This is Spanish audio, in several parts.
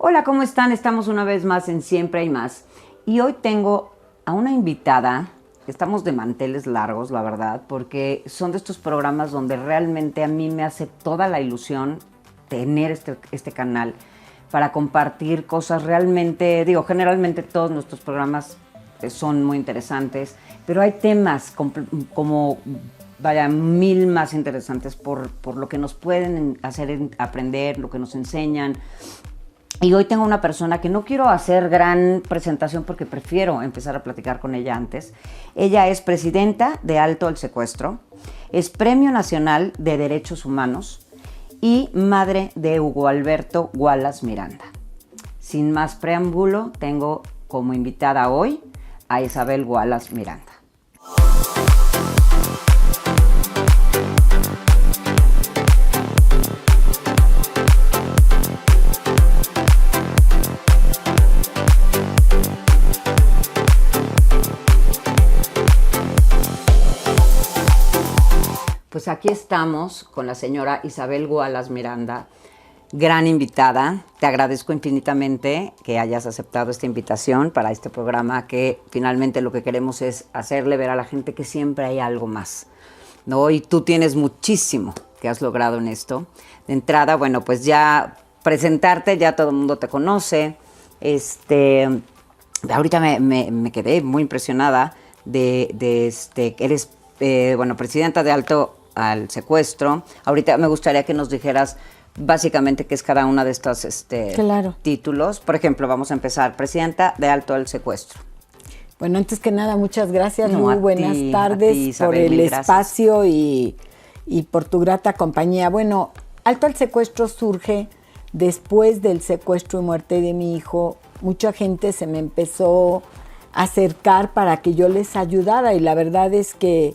Hola, ¿cómo están? Estamos una vez más en Siempre Hay Más. Y hoy tengo a una invitada, estamos de manteles largos, la verdad, porque son de estos programas donde realmente a mí me hace toda la ilusión tener este canal para compartir cosas realmente, digo, generalmente todos nuestros programas son muy interesantes, pero hay temas como vaya, mil más interesantes por lo que nos pueden hacer aprender, lo que nos enseñan. Y hoy tengo una persona que no quiero hacer gran presentación porque prefiero empezar a platicar con ella antes. Ella es presidenta de Alto el Secuestro, es Premio Nacional de Derechos Humanos y madre de Hugo Alberto Wallace Miranda. Sin más preámbulo, tengo como invitada hoy a Isabel Wallace Miranda. Pues aquí estamos con la señora Isabel Wallace Miranda, gran invitada. Te agradezco infinitamente que hayas aceptado esta invitación para este programa, que finalmente lo que queremos es hacerle ver a la gente que siempre hay algo más, ¿no? Y tú tienes muchísimo que has logrado en esto. De entrada, bueno, pues ya presentarte, ya todo el mundo te conoce. Ahorita me quedé muy impresionada de que eres, bueno, presidenta de Alto al Secuestro. Ahorita me gustaría que nos dijeras básicamente qué es cada una de estos Claro. títulos. Por ejemplo, vamos a empezar, presidenta de Alto al Secuestro. Bueno, antes que nada, muchas gracias, No, muy a buenas ti, tardes Isabel, por el mil gracias. espacio y por tu grata compañía. Bueno, Alto al Secuestro surge después del secuestro y muerte de mi hijo. Mucha gente se me empezó a acercar para que yo les ayudara y la verdad es que,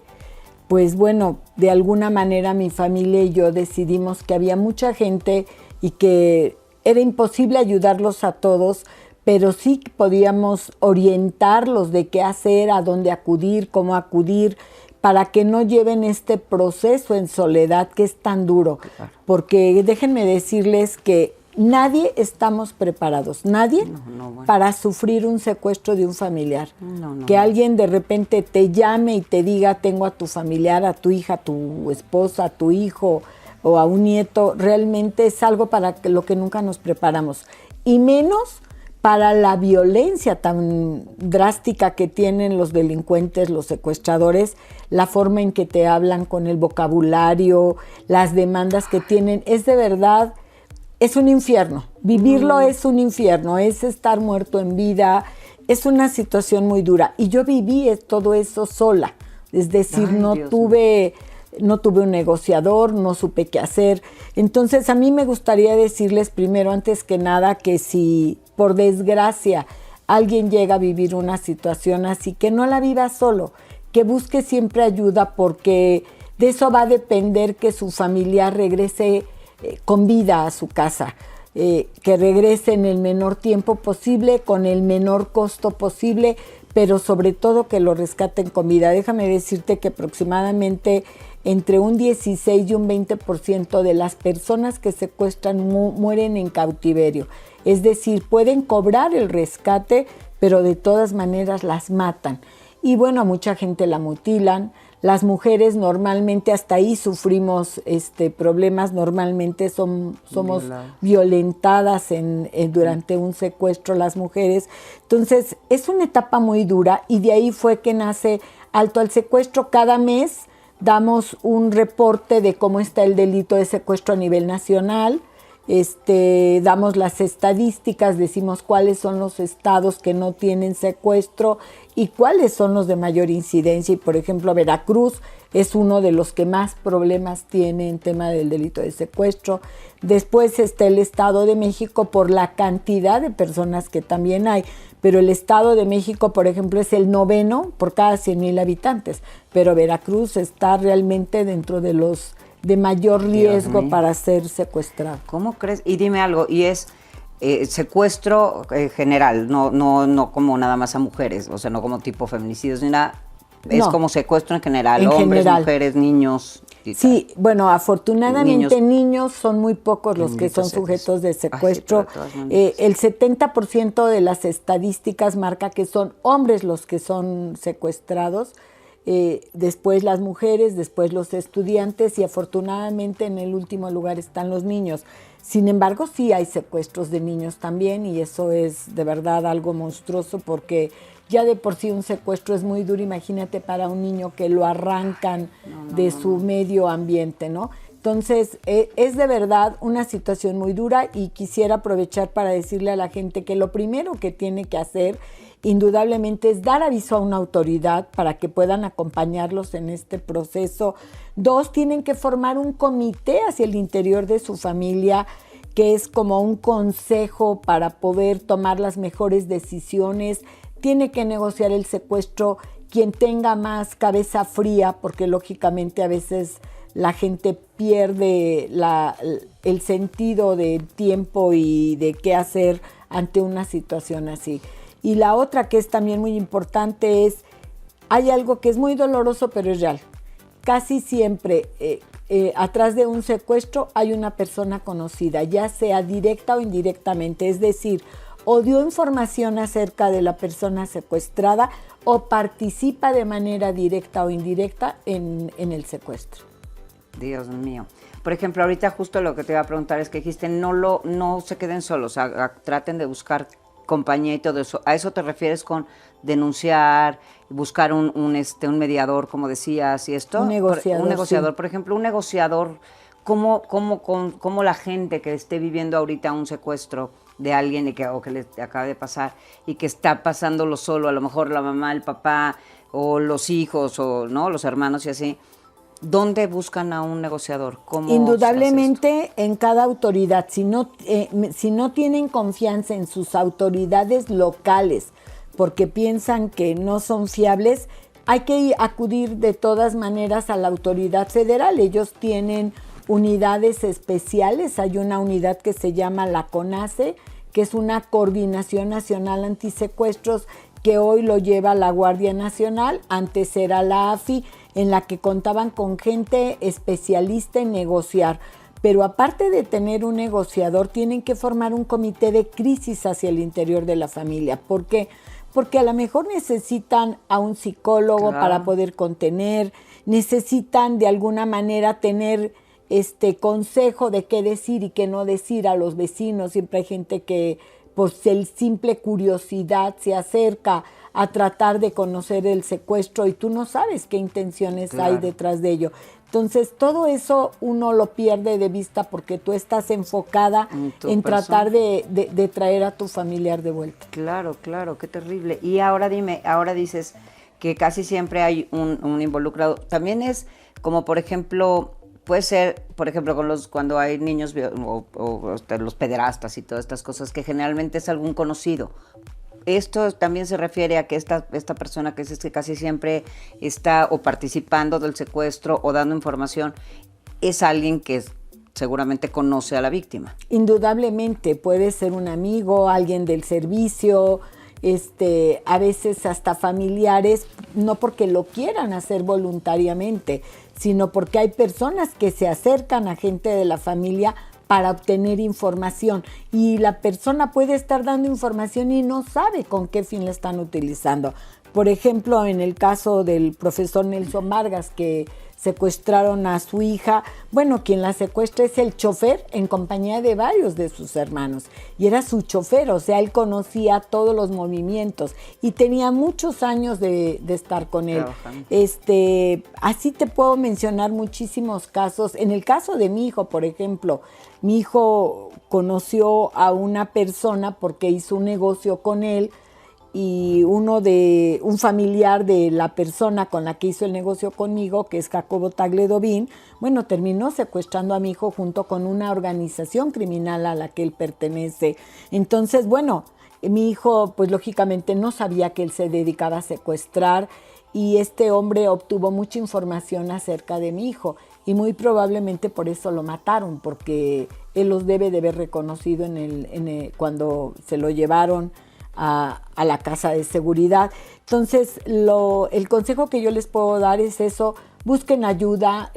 pues bueno, de alguna manera mi familia y yo decidimos que había mucha gente y que era imposible ayudarlos a todos, pero sí podíamos orientarlos de qué hacer, a dónde acudir, cómo acudir, para que no lleven este proceso en soledad que es tan duro. Claro. Porque déjenme decirles que nadie estamos preparados, nadie, bueno. para sufrir un secuestro de un familiar. No. Que alguien de repente te llame y te diga, tengo a tu familiar, a tu hija, a tu esposa, a tu hijo o a un nieto, realmente es algo para lo que nunca nos preparamos. Y menos para la violencia tan drástica que tienen los delincuentes, los secuestradores, la forma en que te hablan con el vocabulario, las demandas que tienen, es de verdad... Es un infierno, vivirlo es un infierno, es estar muerto en vida, es una situación muy dura. Y yo viví todo eso sola, es decir, no tuve un negociador, no supe qué hacer. Entonces a mí me gustaría decirles primero, antes que nada, que si por desgracia alguien llega a vivir una situación así, que no la viva solo, que busque siempre ayuda, porque de eso va a depender que su familiar regrese con vida a su casa, que regrese en el menor tiempo posible, con el menor costo posible, pero sobre todo que lo rescaten con vida. Déjame decirte que aproximadamente entre un 16 y un 20% de las personas que secuestran mueren en cautiverio. Es decir, pueden cobrar el rescate, pero de todas maneras las matan. Y bueno, a mucha gente la mutilan. Las mujeres normalmente hasta ahí sufrimos problemas, normalmente somos violentadas durante un secuestro las mujeres. Entonces es una etapa muy dura y de ahí fue que nace Alto al Secuestro. Cada mes damos un reporte de cómo está el delito de secuestro a nivel nacional. Damos las estadísticas, decimos cuáles son los estados que no tienen secuestro y cuáles son los de mayor incidencia. Y por ejemplo, Veracruz es uno de los que más problemas tiene en tema del delito de secuestro. Después está el Estado de México por la cantidad de personas que también hay, pero el Estado de México, por ejemplo, es el 9º por cada 100,000 habitantes, pero Veracruz está realmente dentro de los de mayor riesgo para ser secuestrado. ¿Cómo crees? Y dime algo, y es secuestro general, no como nada más a mujeres, o sea, no como tipo feminicidios ni nada, es como secuestro en general, hombres, mujeres, niños. chiquitita. Sí, bueno, afortunadamente niños son muy pocos los que son Niñitos sujetos de secuestro. Ay, sí, pero de todas maneras. El 70% de las estadísticas marca que son hombres los que son secuestrados, después las mujeres, después los estudiantes y afortunadamente en el último lugar están los niños. Sin embargo, sí hay secuestros de niños también y eso es de verdad algo monstruoso porque ya de por sí un secuestro es muy duro, imagínate para un niño que lo arrancan de su medio ambiente, ¿no? Entonces, es de verdad una situación muy dura y quisiera aprovechar para decirle a la gente que lo primero que tiene que hacer, indudablemente, es dar aviso a una autoridad para que puedan acompañarlos en este proceso. 2, tienen que formar un comité hacia el interior de su familia, que es como un consejo para poder tomar las mejores decisiones. Tiene que negociar el secuestro quien tenga más cabeza fría, porque lógicamente a veces la gente pierde el sentido del tiempo y de qué hacer ante una situación así. Y la otra que es también muy importante es, hay algo que es muy doloroso pero es real. Casi siempre atrás de un secuestro hay una persona conocida, ya sea directa o indirectamente, es decir, o dio información acerca de la persona secuestrada o participa de manera directa o indirecta en el secuestro. Dios mío. Por ejemplo, ahorita justo lo que te iba a preguntar es que dijiste no se queden solos, traten de buscar compañía y todo eso. ¿A eso te refieres con denunciar, buscar un mediador, como decías, y esto? Un negociador. Un negociador, sí. por ejemplo, un negociador, ¿cómo la gente que esté viviendo ahorita un secuestro de alguien o que le acaba de pasar y que está pasándolo solo, a lo mejor la mamá, el papá, o los hijos, o no, los hermanos y así, ¿dónde buscan a un negociador? ¿Cómo Indudablemente en cada autoridad, si no tienen confianza en sus autoridades locales porque piensan que no son fiables, hay que acudir de todas maneras a la autoridad federal. Ellos tienen unidades especiales, hay una unidad que se llama la CONACE, que es una Coordinación Nacional Antisecuestros, que hoy lo lleva la Guardia Nacional, antes era la AFI, en la que contaban con gente especialista en negociar. Pero aparte de tener un negociador, tienen que formar un comité de crisis hacia el interior de la familia. ¿Por qué? Porque a lo mejor necesitan a un psicólogo para poder contener, necesitan de alguna manera tener consejo de qué decir y qué no decir a los vecinos. Siempre hay gente que, pues, el simple curiosidad se acerca a tratar de conocer el secuestro y tú no sabes qué intenciones hay detrás de ello. Entonces, todo eso uno lo pierde de vista porque tú estás enfocada en tratar de traer a tu familiar de vuelta. Claro, qué terrible. Y ahora dime, ahora dices que casi siempre hay un involucrado. También es como, por ejemplo, puede ser, por ejemplo, cuando hay niños o los pederastas y todas estas cosas, que generalmente es algún conocido. Esto también se refiere a que esta persona que es que casi siempre está o participando del secuestro o dando información, es alguien que seguramente conoce a la víctima. Indudablemente, puede ser un amigo, alguien del servicio, a veces hasta familiares, no porque lo quieran hacer voluntariamente, sino porque hay personas que se acercan a gente de la familia para obtener información y la persona puede estar dando información y no sabe con qué fin la están utilizando. Por ejemplo, en el caso del profesor Nelson Vargas, que secuestraron a su hija, bueno, quien la secuestra es el chofer en compañía de varios de sus hermanos y era su chofer, o sea, él conocía todos los movimientos y tenía muchos años de estar con él. Así te puedo mencionar muchísimos casos. En el caso de mi hijo, por ejemplo, mi hijo conoció a una persona porque hizo un negocio con él y un familiar de la persona con la que hizo el negocio conmigo, que es Jacobo Tagledovín, bueno, terminó secuestrando a mi hijo junto con una organización criminal a la que él pertenece. Entonces, bueno, mi hijo, pues lógicamente no sabía que él se dedicaba a secuestrar y este hombre obtuvo mucha información acerca de mi hijo y muy probablemente por eso lo mataron, porque él los debe de haber reconocido cuando se lo llevaron a la casa de seguridad. Entonces, el consejo que yo les puedo dar es eso: busquen ayuda,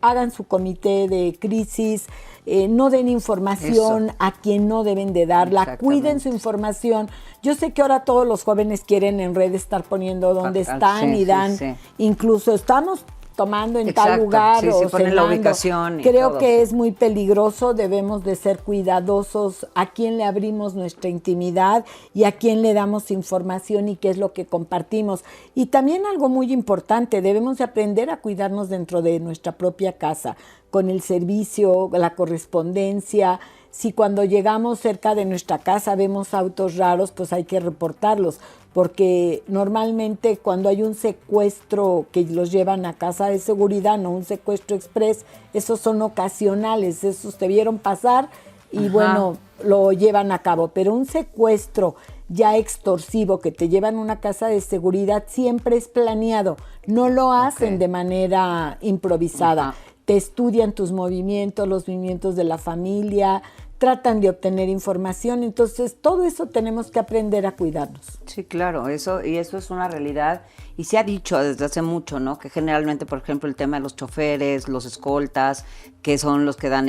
hagan su comité de crisis, no den información a quien no deben de darla, cuiden su información. Yo sé que ahora todos los jóvenes quieren en redes estar poniendo dónde están y dan, incluso estamos tomando en tal lugar o ponen la ubicación. Creo todo, que es muy peligroso, debemos de ser cuidadosos a quién le abrimos nuestra intimidad y a quién le damos información y qué es lo que compartimos. Y también algo muy importante, debemos de aprender a cuidarnos dentro de nuestra propia casa, con el servicio, la correspondencia. Si cuando llegamos cerca de nuestra casa vemos autos raros, pues hay que reportarlos, porque normalmente cuando hay un secuestro que los llevan a casa de seguridad, no un secuestro express, esos son ocasionales, esos te vieron pasar y bueno, lo llevan a cabo, pero un secuestro ya extorsivo que te llevan a una casa de seguridad siempre es planeado, no lo hacen de manera improvisada. Te estudian tus movimientos, los movimientos de la familia, tratan de obtener información, entonces todo eso tenemos que aprender a cuidarnos. Sí, claro, eso es una realidad y se ha dicho desde hace mucho, ¿no? Que generalmente, por ejemplo, el tema de los choferes, los escoltas, que son los que dan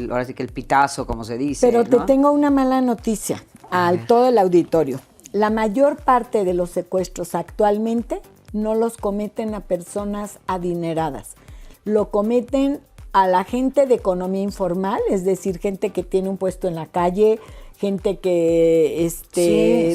ahora sí que el pitazo, como se dice. Pero ¿no? te tengo una mala noticia todo el auditorio. La mayor parte de los secuestros actualmente no los cometen a personas adineradas. Lo cometen a la gente de economía informal, es decir, gente que tiene un puesto en la calle, gente que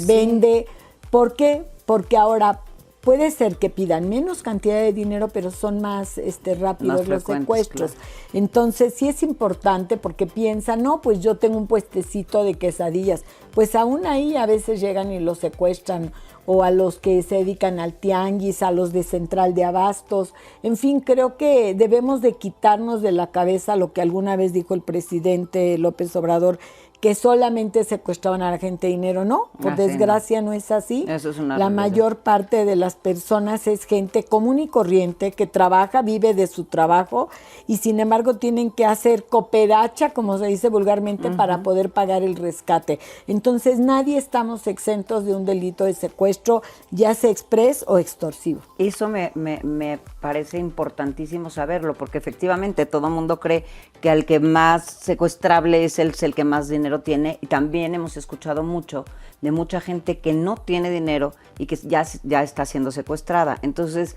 vende. ¿Por qué? Porque ahora puede ser que pidan menos cantidad de dinero, pero son más rápidos los secuestros. Claro. Entonces sí es importante porque piensan, no, pues yo tengo un puestecito de quesadillas. Pues aún ahí a veces llegan y los secuestran, o a los que se dedican al tianguis, a los de central de abastos. En fin, creo que debemos de quitarnos de la cabeza lo que alguna vez dijo el presidente López Obrador, que solamente secuestraban a la gente dinero. No, por desgracia no es así. Eso es una la mayor parte de las personas es gente común y corriente que trabaja, vive de su trabajo y sin embargo tienen que hacer cooperacha, como se dice vulgarmente, para poder pagar el rescate. Entonces nadie estamos exentos de un delito de secuestro, ya sea express o extorsivo. Eso me parece importantísimo saberlo, porque efectivamente todo el mundo cree que al que más secuestrable es el que más dinero tiene, y también hemos escuchado mucho de mucha gente que no tiene dinero y que ya está siendo secuestrada. Entonces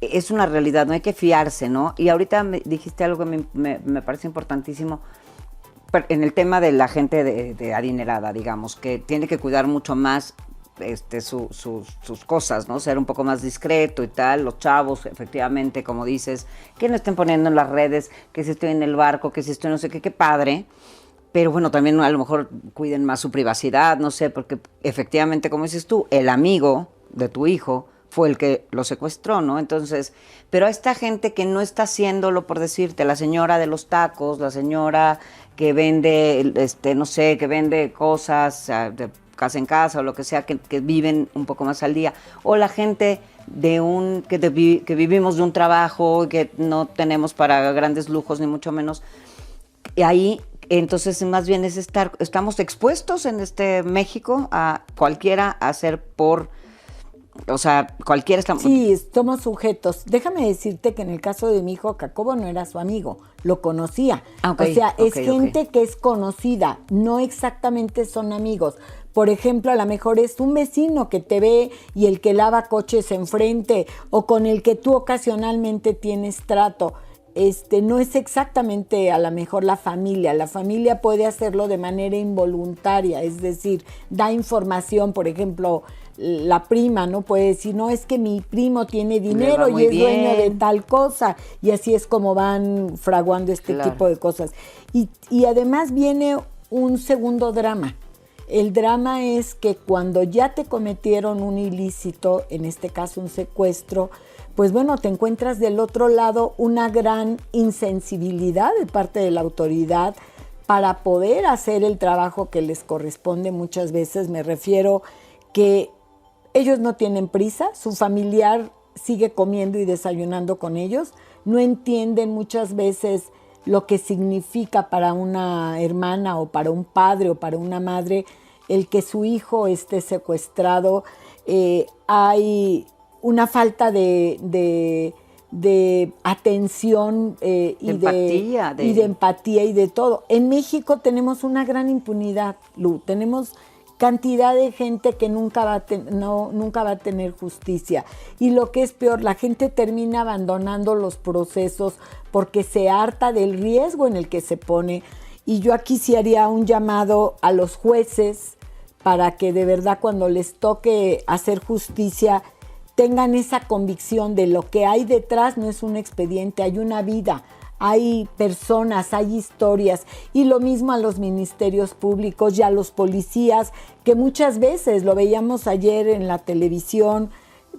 es una realidad, no hay que fiarse, ¿no? Y ahorita me dijiste algo que me parece importantísimo en el tema de la gente de adinerada, digamos, que tiene que cuidar mucho más sus cosas, ¿no? Ser un poco más discreto y tal. Los chavos, efectivamente, como dices, que no estén poniendo en las redes que si estoy en el barco, que si estoy no sé qué padre. Pero bueno, también a lo mejor cuiden más su privacidad, no sé, porque efectivamente, como dices tú, el amigo de tu hijo fue el que lo secuestró, ¿no? Entonces, pero a esta gente que no está haciéndolo, por decirte, la señora de los tacos, la señora que vende, no sé, que vende cosas de casa en casa o lo que sea, que viven un poco más al día, o la gente que vivimos de un trabajo que no tenemos para grandes lujos ni mucho menos, y ahí entonces más bien estamos expuestos en México a cualquiera hacer cualquiera estamos... Sí, somos sujetos. Déjame decirte que en el caso de mi hijo, Jacobo no era su amigo, lo conocía. Es gente que es conocida, no exactamente son amigos. Por ejemplo, a lo mejor es un vecino que te ve y el que lava coches enfrente, o con el que tú ocasionalmente tienes trato. No es exactamente a lo mejor la familia puede hacerlo de manera involuntaria, es decir, da información, por ejemplo, la prima, ¿no? Puede decir, no, es que mi primo tiene dinero y es dueño de tal cosa, y así es como van fraguando tipo de cosas. Y además viene un segundo drama. El drama es que cuando ya te cometieron un ilícito, en este caso un secuestro, pues bueno, te encuentras del otro lado una gran insensibilidad de parte de la autoridad para poder hacer el trabajo que les corresponde muchas veces. Me refiero que ellos no tienen prisa, su familiar sigue comiendo y desayunando con ellos, no entienden muchas veces lo que significa para una hermana o para un padre o para una madre el que su hijo esté secuestrado. Hay una falta de de atención y de empatía y de todo. En México tenemos una gran impunidad, Lu. Tenemos cantidad de gente que nunca va a tener justicia. Y lo que es peor, la gente termina abandonando los procesos porque se harta del riesgo en el que se pone. Y yo aquí sí haría un llamado a los jueces para que de verdad cuando les toque hacer justicia tengan esa convicción de lo que hay detrás. No es un expediente, hay una vida, hay personas, hay historias. Y lo mismo a los ministerios públicos y a los policías, que muchas veces, lo veíamos ayer en la televisión,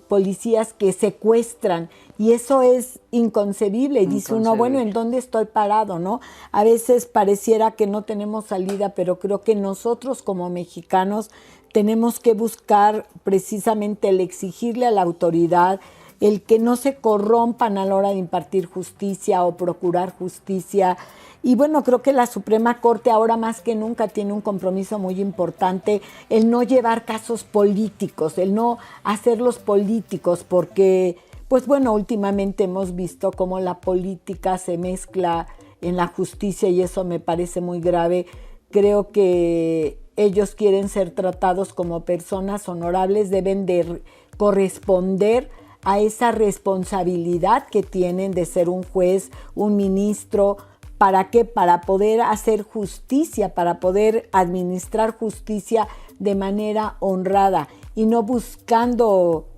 policías que secuestran, y eso es inconcebible. Y dice uno, bueno, ¿en dónde estoy parado, no? A veces pareciera que no tenemos salida, pero creo que nosotros como mexicanos tenemos que buscar precisamente el exigirle a la autoridad el que no se corrompan a la hora de impartir justicia o procurar justicia. Y bueno, creo que la Suprema Corte ahora más que nunca tiene un compromiso muy importante, el no llevar casos políticos, el no hacerlos políticos, porque, pues bueno, últimamente hemos visto cómo la política se mezcla en la justicia y eso me parece muy grave. Creo que ellos quieren ser tratados como personas honorables, deben de corresponder a esa responsabilidad que tienen de ser un juez, un ministro. ¿Para qué? Para poder hacer justicia, para poder administrar justicia de manera honrada y no buscando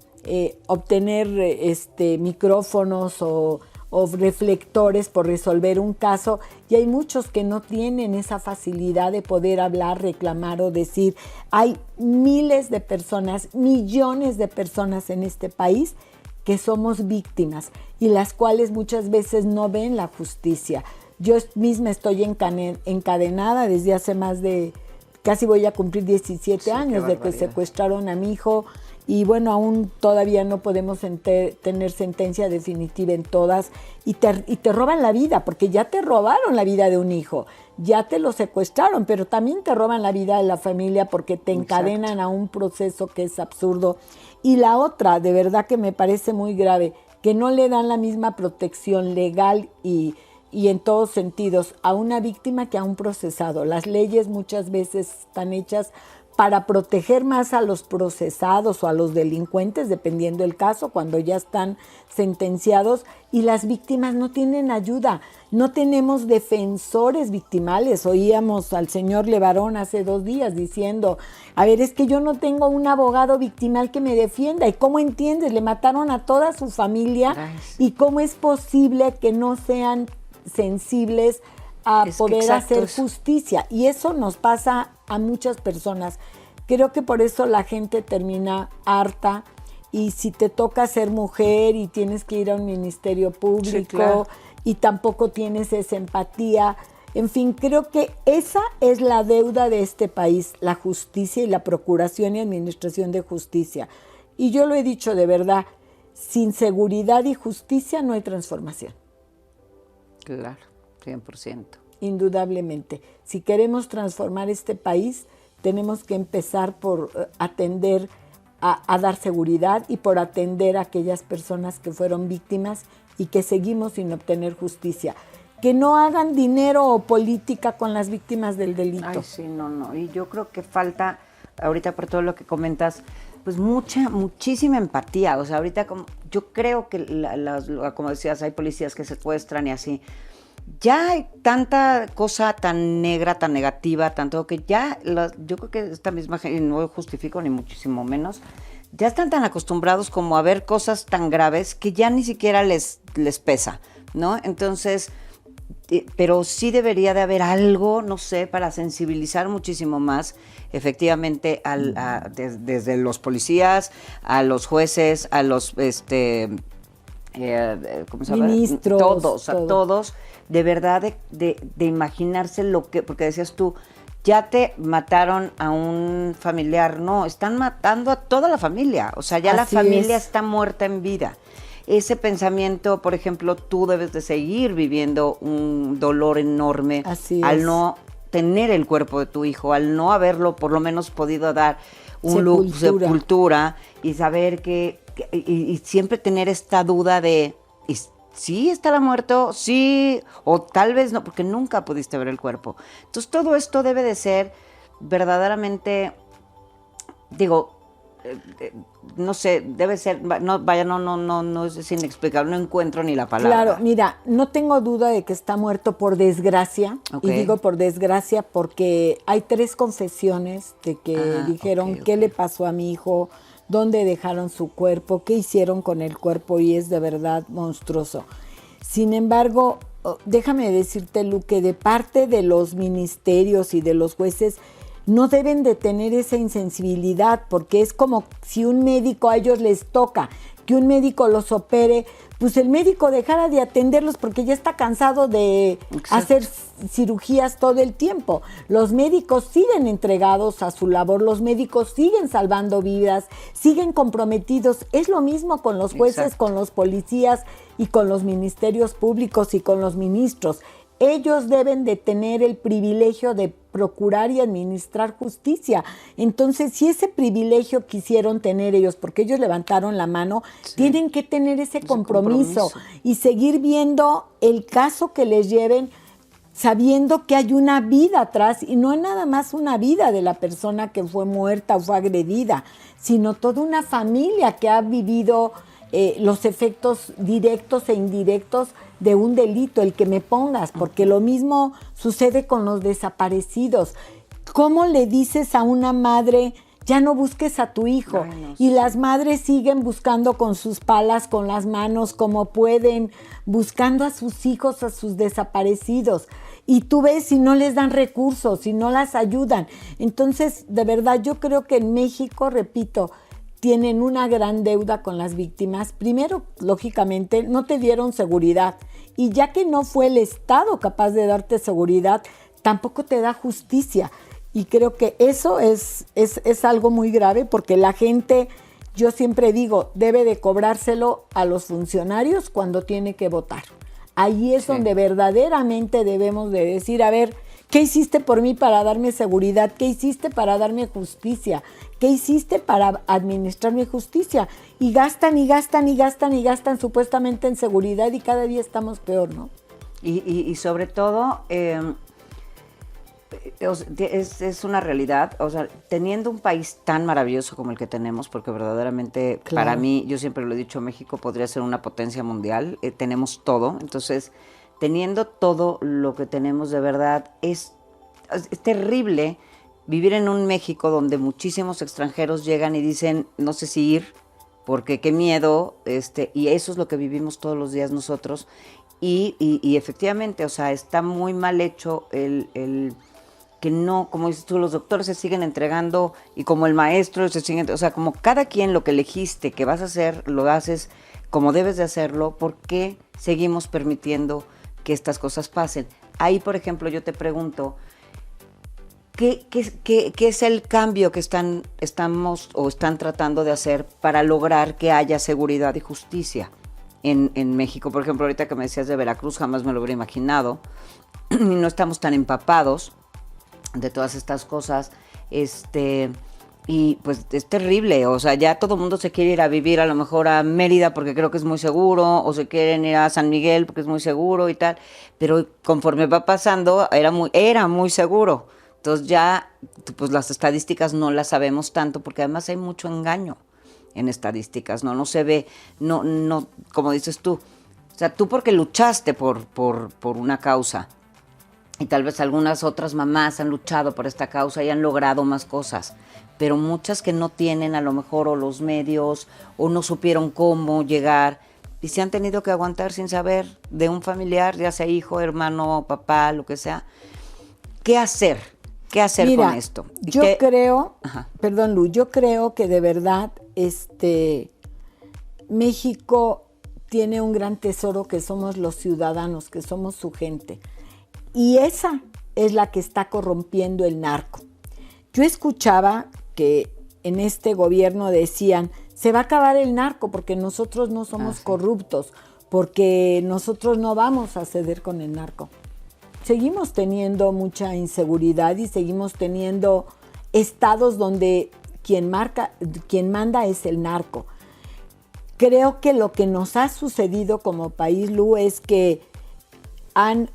obtener micrófonos o reflectores por resolver un caso. Y hay muchos que no tienen esa facilidad de poder hablar, reclamar o decir. Hay miles de personas, millones de personas en este país que somos víctimas y las cuales muchas veces no ven la justicia. Yo misma estoy encadenada desde hace más de, casi voy a cumplir 17 años de que secuestraron a mi hijo y bueno, aún todavía no podemos tener sentencia definitiva en todas y te roban la vida, porque ya te robaron la vida de un hijo, ya te lo secuestraron, pero también te roban la vida de la familia porque te encadenan a un proceso que es absurdo. Y la otra, de verdad que me parece muy grave, que no le dan la misma protección legal y en todos sentidos a una víctima que a un procesado. Las leyes muchas veces están hechas para proteger más a los procesados o a los delincuentes, dependiendo del caso, cuando ya están sentenciados, y las víctimas no tienen ayuda. No tenemos defensores victimales. Oíamos al señor Levarón hace 2 días diciendo, a ver, es que yo no tengo un abogado victimal que me defienda. ¿Y cómo entiendes? Le mataron a toda su familia. ¿Y cómo es posible que no sean sensibles a poder hacer justicia? Y eso nos pasa a muchas personas. Creo que por eso la gente termina harta, y si te toca ser mujer y tienes que ir a un ministerio público y tampoco tienes esa empatía, en fin, creo que esa es la deuda de este país, la justicia y la procuración y administración de justicia. Y yo lo he dicho de verdad, sin seguridad y justicia no hay transformación. Claro, 100%. Indudablemente. Si queremos transformar este país, tenemos que empezar por atender a dar seguridad y por atender a aquellas personas que fueron víctimas y que seguimos sin obtener justicia. Que no hagan dinero o política con las víctimas del delito. Ay, sí, no. Y yo creo que falta, ahorita por todo lo que comentas, pues muchísima empatía. O sea, ahorita yo creo que, como decías, hay policías que secuestran y así. Ya hay tanta cosa tan negra, tan negativa, tanto que ya, yo creo que esta misma gente, no justifico ni muchísimo menos, ya están tan acostumbrados como a ver cosas tan graves que ya ni siquiera les pesa, ¿no? Entonces, pero sí debería de haber algo, no sé, para sensibilizar muchísimo más, efectivamente, desde los policías, a los jueces, a los, ¿cómo se llama? Ministros. Todos, de verdad, de imaginarse lo que, porque decías tú, ya te mataron a un familiar, no, están matando a toda la familia, o sea, ya la familia está muerta en vida. Ese pensamiento, por ejemplo, tú debes de seguir viviendo un dolor enorme al no tener el cuerpo de tu hijo, al no haberlo por lo menos podido dar un sepultura y saber y siempre tener esta duda de sí estará muerto, sí, o tal vez no, porque nunca pudiste ver el cuerpo. Entonces todo esto debe de ser verdaderamente, digo, no sé, debe ser, no, vaya, no es inexplicable, no encuentro ni la palabra. Claro, mira, no tengo duda de que está muerto por desgracia, y digo por desgracia porque hay 3 confesiones de que dijeron qué le pasó a mi hijo, dónde dejaron su cuerpo, qué hicieron con el cuerpo, y es de verdad monstruoso. Sin embargo, déjame decirte, Lu, que de parte de los ministerios y de los jueces no deben de tener esa insensibilidad, porque es como si un médico, a ellos les toca que un médico los opere, pues el médico dejara de atenderlos porque ya está cansado de hacer cirugías todo el tiempo. Los médicos siguen entregados a su labor, los médicos siguen salvando vidas, siguen comprometidos. Es lo mismo con los jueces, con los policías y con los ministerios públicos y con los ministros. Ellos deben de tener el privilegio de procurar y administrar justicia. Entonces, si ese privilegio quisieron tener ellos, porque ellos levantaron la mano, tienen que tener ese compromiso y seguir viendo el caso que les lleven, sabiendo que hay una vida atrás, y no es nada más una vida de la persona que fue muerta o fue agredida, sino toda una familia que ha vivido los efectos directos e indirectos de un delito, el que me pongas, porque lo mismo sucede con los desaparecidos. ¿Cómo le dices a una madre, ya no busques a tu hijo? Ay, no sé. Y las madres siguen buscando con sus palas, con las manos, como pueden, buscando a sus hijos, a sus desaparecidos. Y tú ves si no les dan recursos, si no las ayudan. Entonces, de verdad, yo creo que en México, repito, tienen una gran deuda con las víctimas. Primero, lógicamente, no te dieron seguridad. Y ya que no fue el Estado capaz de darte seguridad, tampoco te da justicia. Y creo que eso es algo muy grave, porque la gente, yo siempre digo, debe de cobrárselo a los funcionarios cuando tiene que votar. Ahí es donde verdaderamente debemos de decir, a ver, ¿qué hiciste por mí para darme seguridad? ¿Qué hiciste para darme justicia? ¿Qué hiciste para administrar mi justicia? Y gastan y gastan y gastan y gastan supuestamente en seguridad, y cada día estamos peor, ¿no? Y sobre todo, es una realidad, o sea, teniendo un país tan maravilloso como el que tenemos, porque verdaderamente para mí, yo siempre lo he dicho, México podría ser una potencia mundial, tenemos todo, entonces teniendo todo lo que tenemos, de verdad, es terrible vivir en un México donde muchísimos extranjeros llegan y dicen, no sé si ir, porque qué miedo, y eso es lo que vivimos todos los días nosotros, y efectivamente, o sea, está muy mal hecho el que no, como dices tú, los doctores se siguen entregando, y como el maestro se siguen, o sea, como cada quien lo que elegiste que vas a hacer, lo haces como debes de hacerlo. ¿Por qué seguimos permitiendo que estas cosas pasen? Ahí, por ejemplo, yo te pregunto, ¿qué es el cambio que están tratando de hacer para lograr que haya seguridad y justicia en México? Por ejemplo, ahorita que me decías de Veracruz, jamás me lo hubiera imaginado, y no estamos tan empapados de todas estas cosas, y pues es terrible, o sea, ya todo el mundo se quiere ir a vivir a lo mejor a Mérida porque creo que es muy seguro, o se quieren ir a San Miguel porque es muy seguro y tal, pero conforme va pasando era muy seguro. Entonces ya pues las estadísticas no las sabemos tanto, porque además hay mucho engaño en estadísticas, no se ve, no como dices tú, o sea, tú porque luchaste por una causa, y tal vez algunas otras mamás han luchado por esta causa y han logrado más cosas, pero muchas que no tienen a lo mejor o los medios o no supieron cómo llegar y se han tenido que aguantar sin saber de un familiar, ya sea hijo, hermano, papá, lo que sea. ¿Qué hacer? ¿Qué hacer Mira, con esto? Yo creo, perdón, Lu, yo creo que de verdad México tiene un gran tesoro, que somos los ciudadanos, que somos su gente. Y esa es la que está corrompiendo el narco. Yo escuchaba que en este gobierno decían, se va a acabar el narco porque nosotros no somos corruptos, porque nosotros no vamos a ceder con el narco. Seguimos teniendo mucha inseguridad y seguimos teniendo estados donde quien manda es el narco. creo que lo que nos ha sucedido como país, Lu, es que han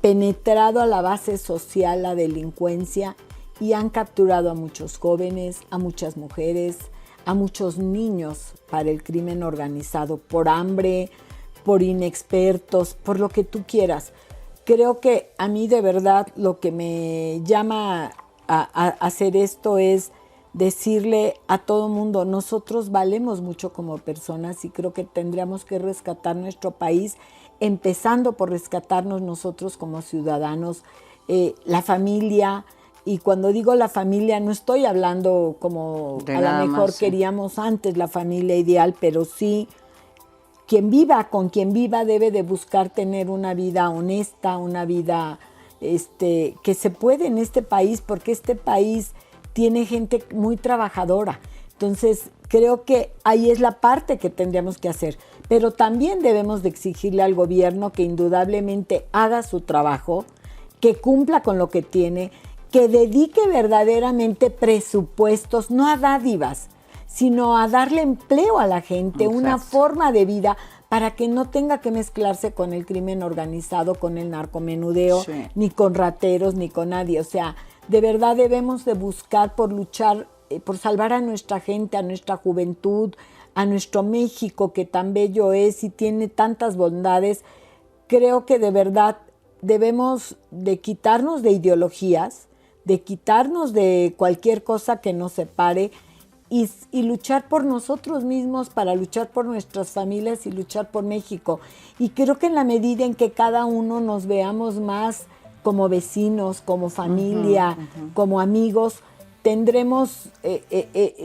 penetrado a la base social la delincuencia y han capturado a muchos jóvenes, a muchas mujeres, a muchos niños para el crimen organizado, por hambre, por inexpertos, por lo que tú quieras. Creo que a mí de verdad lo que me llama a hacer esto es decirle a todo mundo, nosotros valemos mucho como personas y creo que tendríamos que rescatar nuestro país, empezando por rescatarnos nosotros como ciudadanos, la familia. Y cuando digo la familia, no estoy hablando como de a nada lo mejor más, sí. queríamos antes la familia ideal, pero sí, quien viva, con quien viva debe de buscar tener una vida honesta, una vida que se puede en este país, porque este país tiene gente muy trabajadora. Entonces, creo que ahí es la parte que tendríamos que hacer. Pero también debemos de exigirle al gobierno que indudablemente haga su trabajo, que cumpla con lo que tiene, que dedique verdaderamente presupuestos, no a dádivas, sino a darle empleo a la gente, Exacto. una forma de vida para que no tenga que mezclarse con el crimen organizado, con el narcomenudeo, Sí. ni con rateros, ni con nadie. O sea, de verdad debemos de buscar por luchar, por salvar a nuestra gente, a nuestra juventud, a nuestro México, que tan bello es y tiene tantas bondades. Creo que de verdad debemos de quitarnos de ideologías, de quitarnos de cualquier cosa que nos separe y luchar por nosotros mismos, para luchar por nuestras familias y luchar por México. Y creo que en la medida en que cada uno nos veamos más como vecinos, como familia, como amigos, tendremos,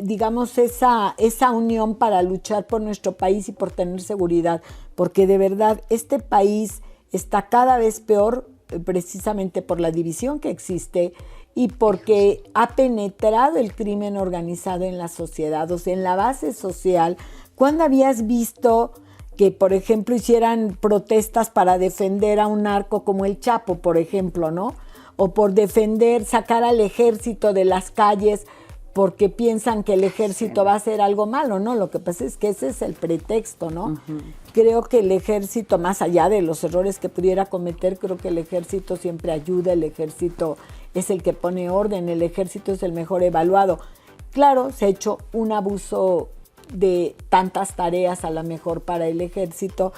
digamos, esa unión para luchar por nuestro país y por tener seguridad. Porque de verdad, este país está cada vez peor precisamente por la división que existe y porque ha penetrado el crimen organizado en la sociedad, o sea, en la base social. ¿Cuándo habías visto que, por ejemplo, hicieran protestas para defender a un narco como el Chapo, por ejemplo, ¿no? O por defender, sacar al ejército de las calles porque piensan que el ejército va a hacer algo malo, ¿no? Lo que pasa es que ese es el pretexto, ¿no? Creo que el ejército, más allá de los errores que pudiera cometer, creo que el ejército siempre ayuda, el ejército es el que pone orden, el ejército es el mejor evaluado. Claro, se ha hecho un abuso de tantas tareas a lo mejor para el ejército,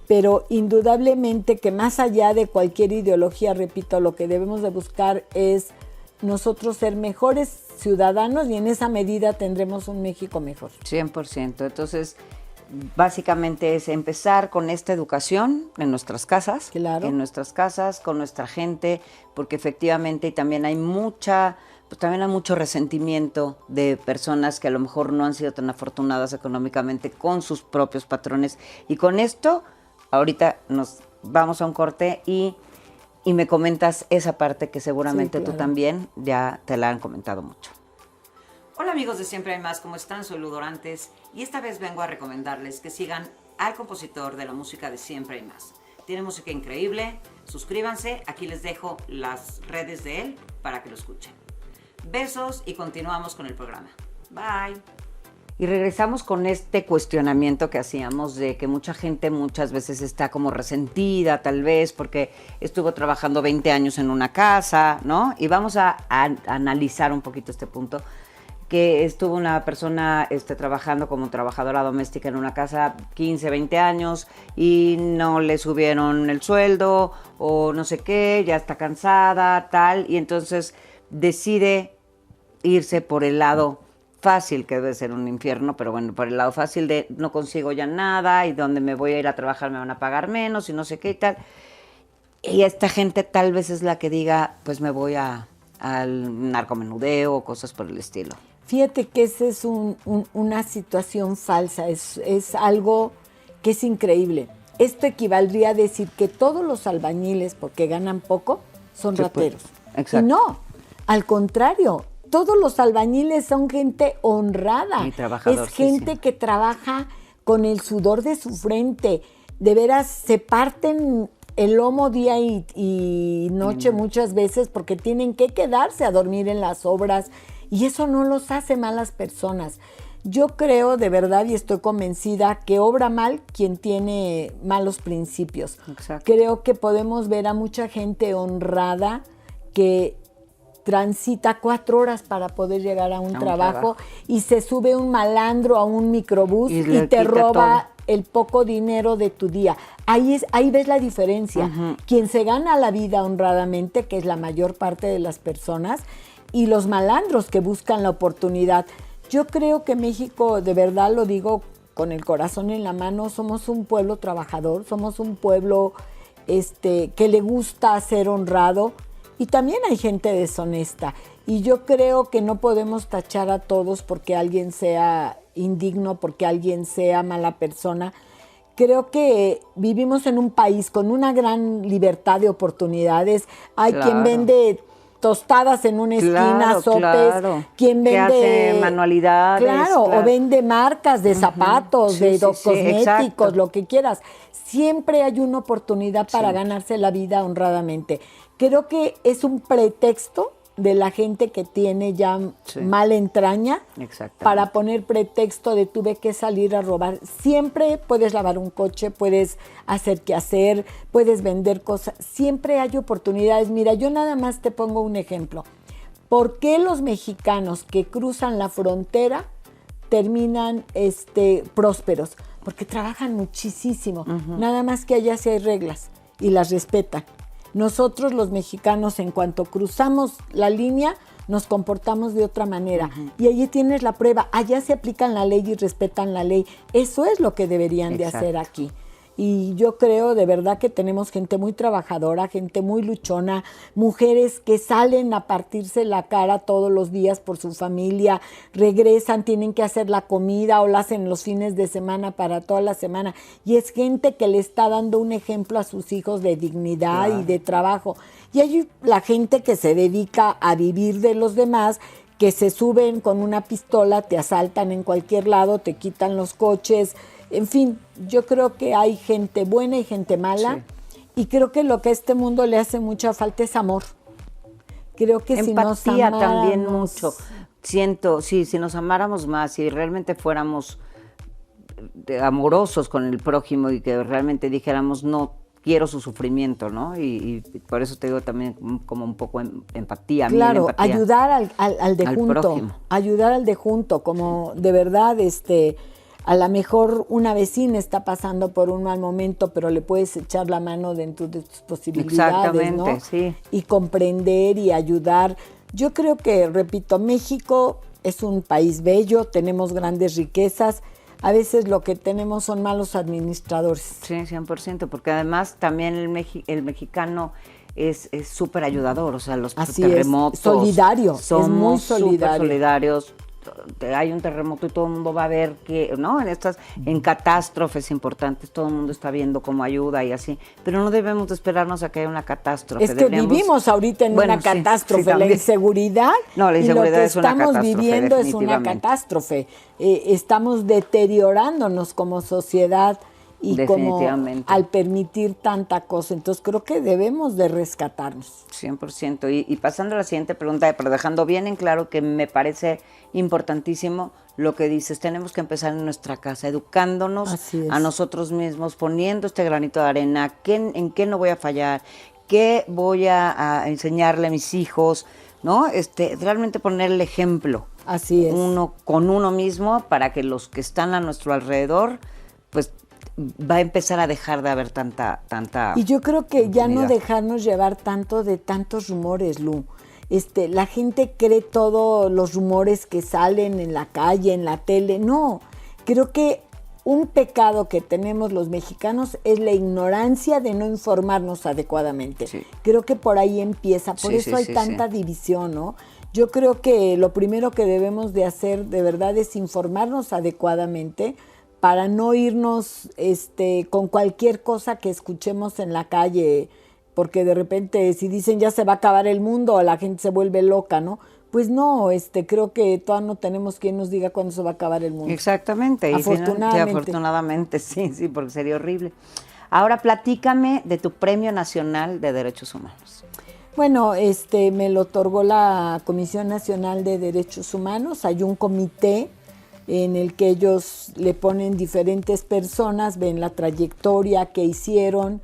pero indudablemente que más allá de cualquier ideología, repito, lo que debemos de buscar es nosotros ser mejores ciudadanos y en esa medida tendremos un México mejor. 100%. Entonces, básicamente es empezar con esta educación en nuestras casas, Claro. en nuestras casas, con nuestra gente, porque efectivamente y también hay también hay mucho resentimiento de personas que a lo mejor no han sido tan afortunadas económicamente con sus propios patrones. Y con esto, ahorita nos vamos a un corte y me comentas esa parte que seguramente Sí, claro. tú también ya te la han comentado mucho. Hola amigos de Siempre Hay Más, ¿cómo están? Soy Lu Dorantes y esta vez vengo a recomendarles que sigan al compositor de la música de Siempre Hay Más. Tiene música increíble, suscríbanse, aquí les dejo las redes de él para que lo escuchen. Besos y continuamos con el programa. Bye. Y regresamos con este cuestionamiento que hacíamos de que mucha gente muchas veces está como resentida, tal vez, porque estuvo trabajando 20 años en una casa, ¿no? Y vamos a analizar un poquito este punto, que estuvo una persona trabajando como trabajadora doméstica en una casa 15, 20 años y no le subieron el sueldo o no sé qué, ya está cansada, tal, y entonces decide irse por el lado fácil, que debe ser un infierno, pero bueno, por el lado fácil de no consigo ya nada y donde me voy a ir a trabajar me van a pagar menos y no sé qué y tal. Y esta gente tal vez es la que diga, pues me voy al narcomenudeo o cosas por el estilo. Fíjate que esa es una situación falsa, es algo que es increíble. Esto equivaldría a decir que todos los albañiles, porque ganan poco, son Sí, rateros. pues, exacto. Y no, al contrario, todos los albañiles son gente honrada. Y trabajador, es gente que trabaja con el sudor de su frente. De veras, se parten el lomo día y noche muchas veces porque tienen que quedarse a dormir en las obras y eso no los hace malas personas. Yo creo de verdad y estoy convencida que obra mal quien tiene malos principios. Exacto. Creo que podemos ver a mucha gente honrada que transita 4 horas para poder llegar a un trabajo y se sube un malandro a un microbús y te roba el poco dinero de tu día. Ahí ves la diferencia. Uh-huh. Quien se gana la vida honradamente, que es la mayor parte de las personas, y los malandros que buscan la oportunidad. Yo creo que México, de verdad lo digo con el corazón en la mano, somos un pueblo trabajador, somos un pueblo que le gusta ser honrado, y también hay gente deshonesta. Y yo creo que no podemos tachar a todos porque alguien sea indigno, porque alguien sea mala persona. Creo que vivimos en un país con una gran libertad de oportunidades. Hay quien vende tostadas en una esquina, sopes, quien vende hace manualidades, o vende marcas de zapatos, de cosméticos, lo que quieras. Siempre hay una oportunidad para ganarse la vida honradamente. Creo que es un pretexto de la gente que tiene ya mala entraña para poner pretexto de tuve que salir a robar. Siempre puedes lavar un coche, puedes hacer qué hacer, puedes vender cosas. Siempre hay oportunidades. Mira, yo nada más te pongo un ejemplo. ¿Por qué los mexicanos que cruzan la frontera terminan prósperos? Porque trabajan muchísimo. Uh-huh. Nada más que allá sí hay reglas y las respetan. Nosotros los mexicanos, en cuanto cruzamos la línea, nos comportamos de otra manera. Uh-huh. Y allí tienes la prueba. Allá se aplican la ley y respetan la ley. Eso es lo que deberían de hacer aquí. Y yo creo de verdad que tenemos gente muy trabajadora, gente muy luchona, mujeres que salen a partirse la cara todos los días por su familia, regresan, tienen que hacer la comida o la hacen los fines de semana para toda la semana. Y es gente que le está dando un ejemplo a sus hijos de dignidad y de trabajo. Y hay la gente que se dedica a vivir de los demás, que se suben con una pistola, te asaltan en cualquier lado, te quitan los coches. En fin, yo creo que hay gente buena y gente mala, y creo que lo que a este mundo le hace mucha falta es amor. Creo que empatía si nos amáramos, también mucho. Siento, si nos amáramos más, si realmente fuéramos amorosos con el prójimo y que realmente dijéramos no quiero su sufrimiento, ¿no? Y por eso te digo también como un poco empatía. Claro, empatía ayudar al de junto, prójimo. Ayudar al de junto, como de verdad, a lo mejor una vecina está pasando por un mal momento, pero le puedes echar la mano dentro de tus posibilidades, ¿no? Sí. Y comprender y ayudar. Yo creo que, repito, México es un país bello, tenemos grandes riquezas. A veces lo que tenemos son malos administradores. Sí, 100%, porque además también el mexicano es súper ayudador, o sea, los terremotos. Es solidario, somos es muy solidario. Súper solidarios. Hay un terremoto y todo el mundo va a ver que, ¿no? En catástrofes importantes, todo el mundo está viendo cómo ayuda y así, pero no debemos de esperarnos a que haya una catástrofe. Es que vivimos ahorita en una catástrofe, la inseguridad. No, la inseguridad es una catástrofe. Lo que estamos viviendo es una catástrofe. Estamos deteriorándonos como sociedad y como al permitir tanta cosa. Entonces creo que debemos de rescatarnos. 100%. Y pasando a la siguiente pregunta, pero dejando bien en claro que me parece importantísimo lo que dices, tenemos que empezar en nuestra casa, educándonos a nosotros mismos, poniendo este granito de arena, en qué no voy a fallar, qué voy a enseñarle a mis hijos, ¿no? Realmente poner el ejemplo. Así es. Uno con uno mismo para que los que están a nuestro alrededor, pues va a empezar a dejar de haber tanta y yo creo que ya impunidad. No dejarnos llevar tanto de tantos rumores, Lu. La gente cree todos los rumores que salen en la calle, en la tele. No, creo que un pecado que tenemos los mexicanos es la ignorancia de no informarnos adecuadamente. Sí. Creo que por ahí empieza, por eso hay tanta división, ¿no? Yo creo que lo primero que debemos de hacer de verdad es informarnos adecuadamente para no irnos con cualquier cosa que escuchemos en la calle, porque de repente si dicen ya se va a acabar el mundo, la gente se vuelve loca, ¿no? Pues no, creo que todavía no tenemos quien nos diga cuándo se va a acabar el mundo. Exactamente. Afortunadamente, sí, porque sería horrible. Ahora platícame de tu Premio Nacional de Derechos Humanos. Bueno, me lo otorgó la Comisión Nacional de Derechos Humanos. Hay un comité en el que ellos le ponen diferentes personas, ven la trayectoria que hicieron.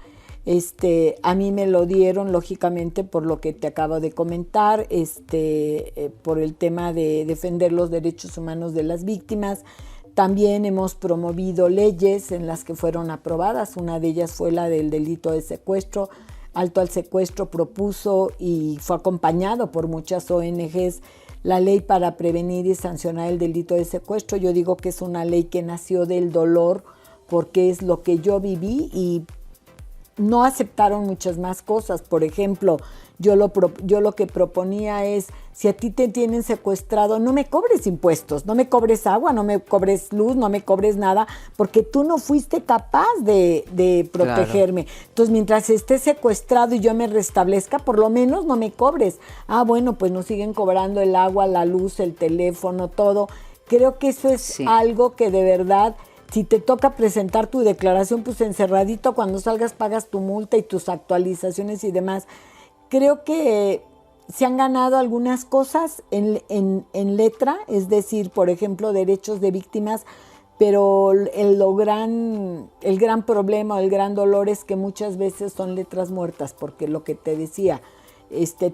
A mí me lo dieron, lógicamente, por lo que te acabo de comentar, por el tema de defender los derechos humanos de las víctimas. También hemos promovido leyes en las que fueron aprobadas. Una de ellas fue la del delito de secuestro. Alto al Secuestro propuso y fue acompañado por muchas ONGs la ley para prevenir y sancionar el delito de secuestro. Yo digo que es una ley que nació del dolor porque es lo que yo viví y no aceptaron muchas más cosas. Por ejemplo, yo lo que proponía es, si a ti te tienen secuestrado, no me cobres impuestos, no me cobres agua, no me cobres luz, no me cobres nada, porque tú no fuiste capaz de protegerme. Claro. Entonces, mientras esté secuestrado y yo me restablezca, por lo menos no me cobres. Bueno, pues nos siguen cobrando el agua, la luz, el teléfono, todo. Creo que eso es algo que de verdad... Si te toca presentar tu declaración, pues encerradito, cuando salgas pagas tu multa y tus actualizaciones y demás. Creo que se han ganado algunas cosas en letra, es decir, por ejemplo, derechos de víctimas, pero el gran problema, el gran dolor es que muchas veces son letras muertas, porque lo que te decía,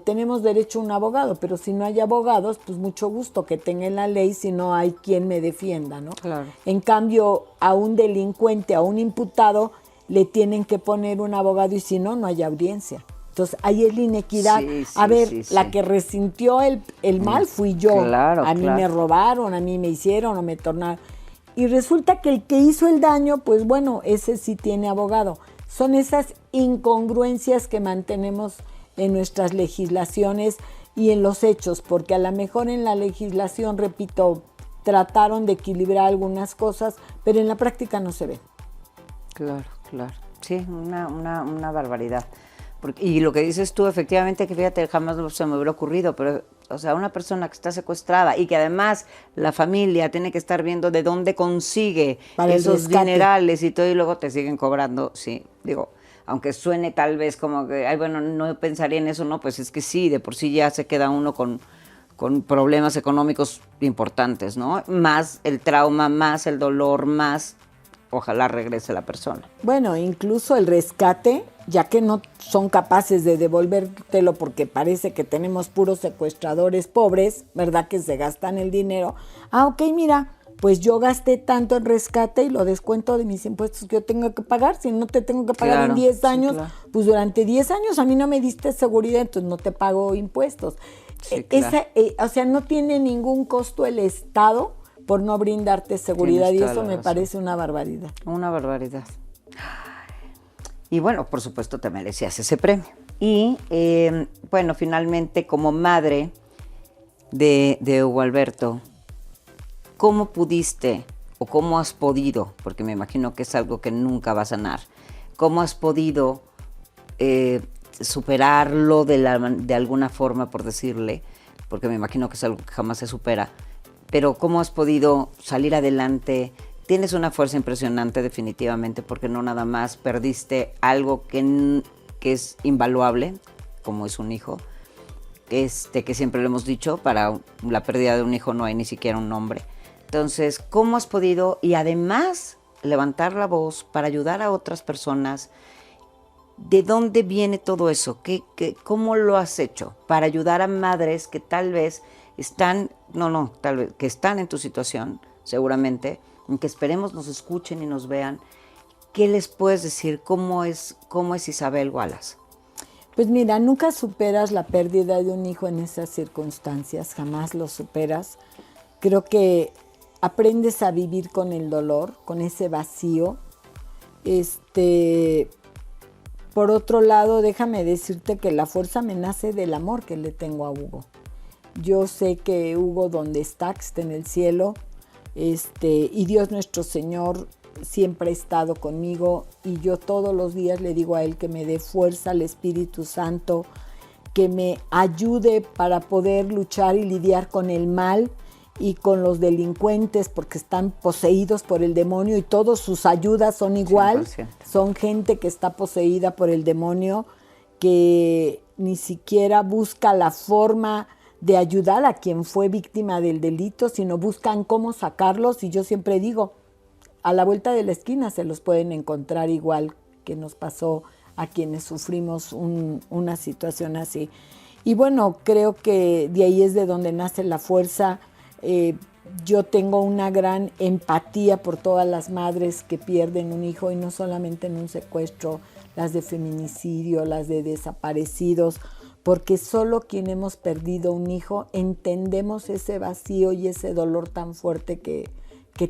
tenemos derecho a un abogado, pero si no hay abogados, pues mucho gusto que tenga la ley si no hay quien me defienda, ¿no? Claro. En cambio, a un delincuente, a un imputado, le tienen que poner un abogado y si no, no hay audiencia. Entonces, ahí es la inequidad. La que resintió el mal fui yo. Claro, a mí me robaron, a mí me hicieron o me tornaron. Y resulta que el que hizo el daño, pues bueno, ese sí tiene abogado. Son esas incongruencias que mantenemos en nuestras legislaciones y en los hechos, porque a lo mejor en la legislación, repito, trataron de equilibrar algunas cosas, pero en la práctica no se ve. Claro. Sí, una barbaridad. Y lo que dices tú, efectivamente, que fíjate, jamás se me hubiera ocurrido, pero, o sea, una persona que está secuestrada y que además la familia tiene que estar viendo de dónde consigue para esos dinerales y todo, y luego te siguen cobrando, sí, digo, aunque suene tal vez como que, no pensaría en eso, no, pues es que sí, de por sí ya se queda uno con problemas económicos importantes, ¿no? Más el trauma, más el dolor, más ojalá regrese la persona. Bueno, incluso el rescate, ya que no son capaces de devolvértelo porque parece que tenemos puros secuestradores pobres, ¿verdad? Que se gastan el dinero. Ok, mira, pues yo gasté tanto en rescate y lo descuento de mis impuestos que yo tengo que pagar. Si no te tengo que pagar en 10 años, pues durante 10 años a mí no me diste seguridad, entonces no te pago impuestos. Sí, o sea, no tiene ningún costo el Estado por no brindarte seguridad, y eso me parece una barbaridad. Una barbaridad. Y bueno, por supuesto te merecías ese premio. Y bueno, finalmente como madre de Hugo Alberto, ¿cómo pudiste o cómo has podido, porque me imagino que es algo que nunca va a sanar, cómo has podido superarlo de alguna forma, por decirle, porque me imagino que es algo que jamás se supera, pero cómo has podido salir adelante? Tienes una fuerza impresionante definitivamente, porque no nada más perdiste algo que es invaluable, como es un hijo, que siempre lo hemos dicho, para la pérdida de un hijo no hay ni siquiera un nombre. Entonces, ¿cómo has podido, y además, levantar la voz para ayudar a otras personas? ¿De dónde viene todo eso? ¿Cómo lo has hecho para ayudar a madres que tal vez están, que están en tu situación, seguramente, en que esperemos nos escuchen y nos vean? ¿Qué les puedes decir? ¿Cómo es Isabel Wallace? Pues mira, nunca superas la pérdida de un hijo en esas circunstancias, jamás lo superas. Creo que aprendes a vivir con el dolor, con ese vacío. Por otro lado, déjame decirte que la fuerza me nace del amor que le tengo a Hugo. Yo sé que Hugo, donde está, que está en el cielo, y Dios nuestro Señor siempre ha estado conmigo, y yo todos los días le digo a Él que me dé fuerza al Espíritu Santo, que me ayude para poder luchar y lidiar con el mal y con los delincuentes, porque están poseídos por el demonio y todas sus ayudas son igual. 100%. Son gente que está poseída por el demonio, que ni siquiera busca la forma de ayudar a quien fue víctima del delito, sino buscan cómo sacarlos, y yo siempre digo, a la vuelta de la esquina se los pueden encontrar, igual que nos pasó a quienes sufrimos una situación así. Y bueno, creo que de ahí es de donde nace la fuerza. Yo tengo una gran empatía por todas las madres que pierden un hijo, y no solamente en un secuestro, las de feminicidio, las de desaparecidos, porque solo quien hemos perdido un hijo entendemos ese vacío y ese dolor tan fuerte que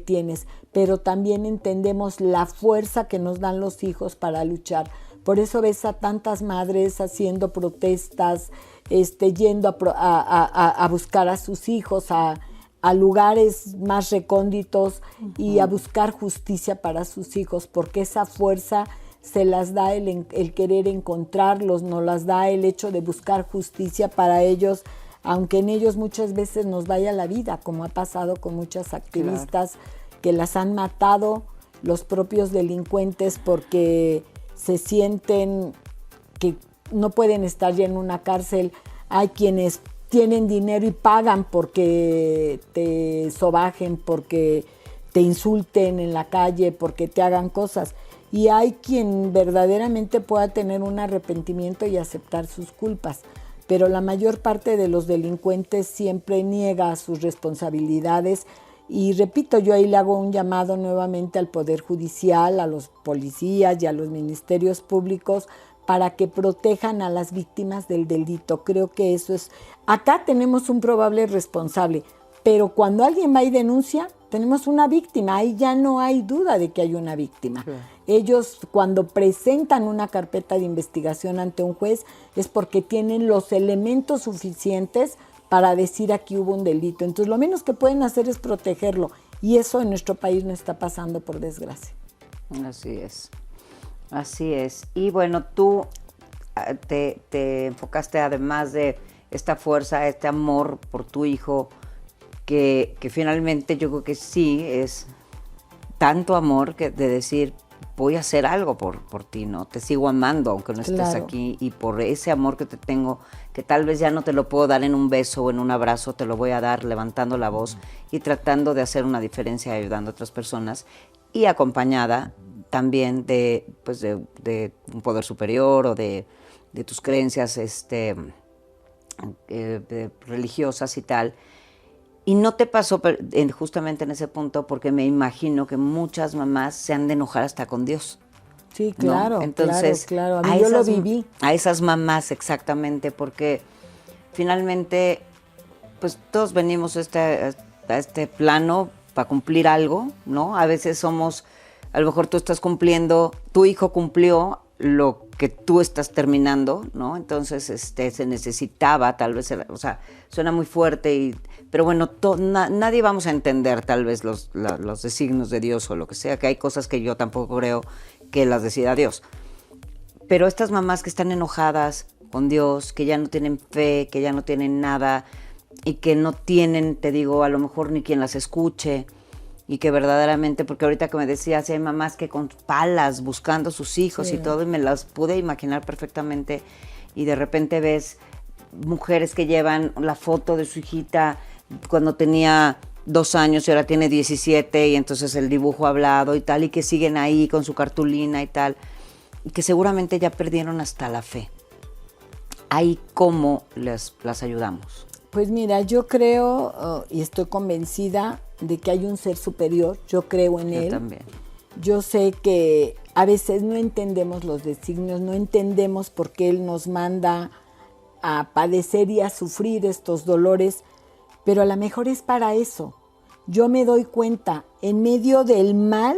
tienes, pero también entendemos la fuerza que nos dan los hijos para luchar. Por eso ves a tantas madres haciendo protestas, yendo a buscar a sus hijos a lugares más recónditos y a buscar justicia para sus hijos, porque esa fuerza se las da el querer encontrarlos, nos las da el hecho de buscar justicia para ellos, aunque en ellos muchas veces nos vaya la vida, como ha pasado con muchas activistas que las han matado los propios delincuentes porque se sienten que no pueden estar ya en una cárcel. Hay quienes tienen dinero y pagan porque te sobajen, porque te insulten en la calle, porque te hagan cosas. Y hay quien verdaderamente pueda tener un arrepentimiento y aceptar sus culpas. Pero la mayor parte de los delincuentes siempre niega sus responsabilidades. Y repito, yo ahí le hago un llamado nuevamente al Poder Judicial, a los policías y a los ministerios públicos para que protejan a las víctimas del delito. Creo que eso es... Acá tenemos un probable responsable, pero cuando alguien va y denuncia, tenemos una víctima. Ahí ya no hay duda de que hay una víctima. Sí. Ellos, cuando presentan una carpeta de investigación ante un juez, es porque tienen los elementos suficientes para decir aquí hubo un delito. Entonces, lo menos que pueden hacer es protegerlo. Y eso en nuestro país no está pasando, por desgracia. Así es. Así es. Y bueno, tú te enfocaste, además de esta fuerza, este amor por tu hijo, que finalmente yo creo que sí es tanto amor que de decir, voy a hacer algo por ti, ¿no? Te sigo amando aunque no estés aquí, y por ese amor que te tengo, que tal vez ya no te lo puedo dar en un beso o en un abrazo, te lo voy a dar levantando la voz y tratando de hacer una diferencia, ayudando a otras personas, y acompañada también de un poder superior o de tus creencias religiosas y tal. Y no te pasó justamente en ese punto, porque me imagino que muchas mamás se han de enojar hasta con Dios. Sí, claro, ¿no? Entonces, claro. A mí yo lo viví. A esas mamás, exactamente, porque finalmente, pues todos venimos a este plano para cumplir algo, ¿no? A veces somos, a lo mejor tú estás cumpliendo, tu hijo cumplió lo que tú estás terminando, ¿no? Entonces se necesitaba, tal vez, o sea, suena muy fuerte, pero bueno, nadie vamos a entender tal vez los designios de Dios o lo que sea, que hay cosas que yo tampoco creo que las decida Dios. Pero estas mamás que están enojadas con Dios, que ya no tienen fe, que ya no tienen nada, y que no tienen, te digo, a lo mejor ni quien las escuche, y que verdaderamente, porque ahorita que me decías, hay mamás que con palas buscando a sus hijos y todo, y me las pude imaginar perfectamente, y de repente ves mujeres que llevan la foto de su hijita cuando tenía 2 años y ahora tiene 17, y entonces el dibujo hablado y tal, y que siguen ahí con su cartulina y tal, y que seguramente ya perdieron hasta la fe. Ahí, ¿cómo las ayudamos? Pues mira, yo creo y estoy convencida de que hay un ser superior, yo creo en él. Yo también. Yo sé que a veces no entendemos los designios, no entendemos por qué él nos manda a padecer y a sufrir estos dolores, pero a lo mejor es para eso. Yo me doy cuenta, en medio del mal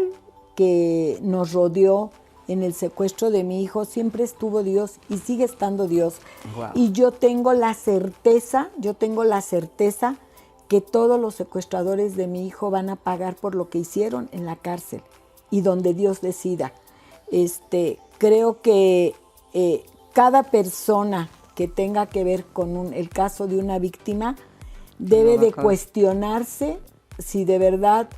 que nos rodeó en el secuestro de mi hijo, siempre estuvo Dios y sigue estando Dios. Wow. Y yo tengo la certeza que todos los secuestradores de mi hijo van a pagar por lo que hicieron en la cárcel y donde Dios decida. Creo que cada persona que tenga que ver con el caso de una víctima debe de cuestionarse si de verdad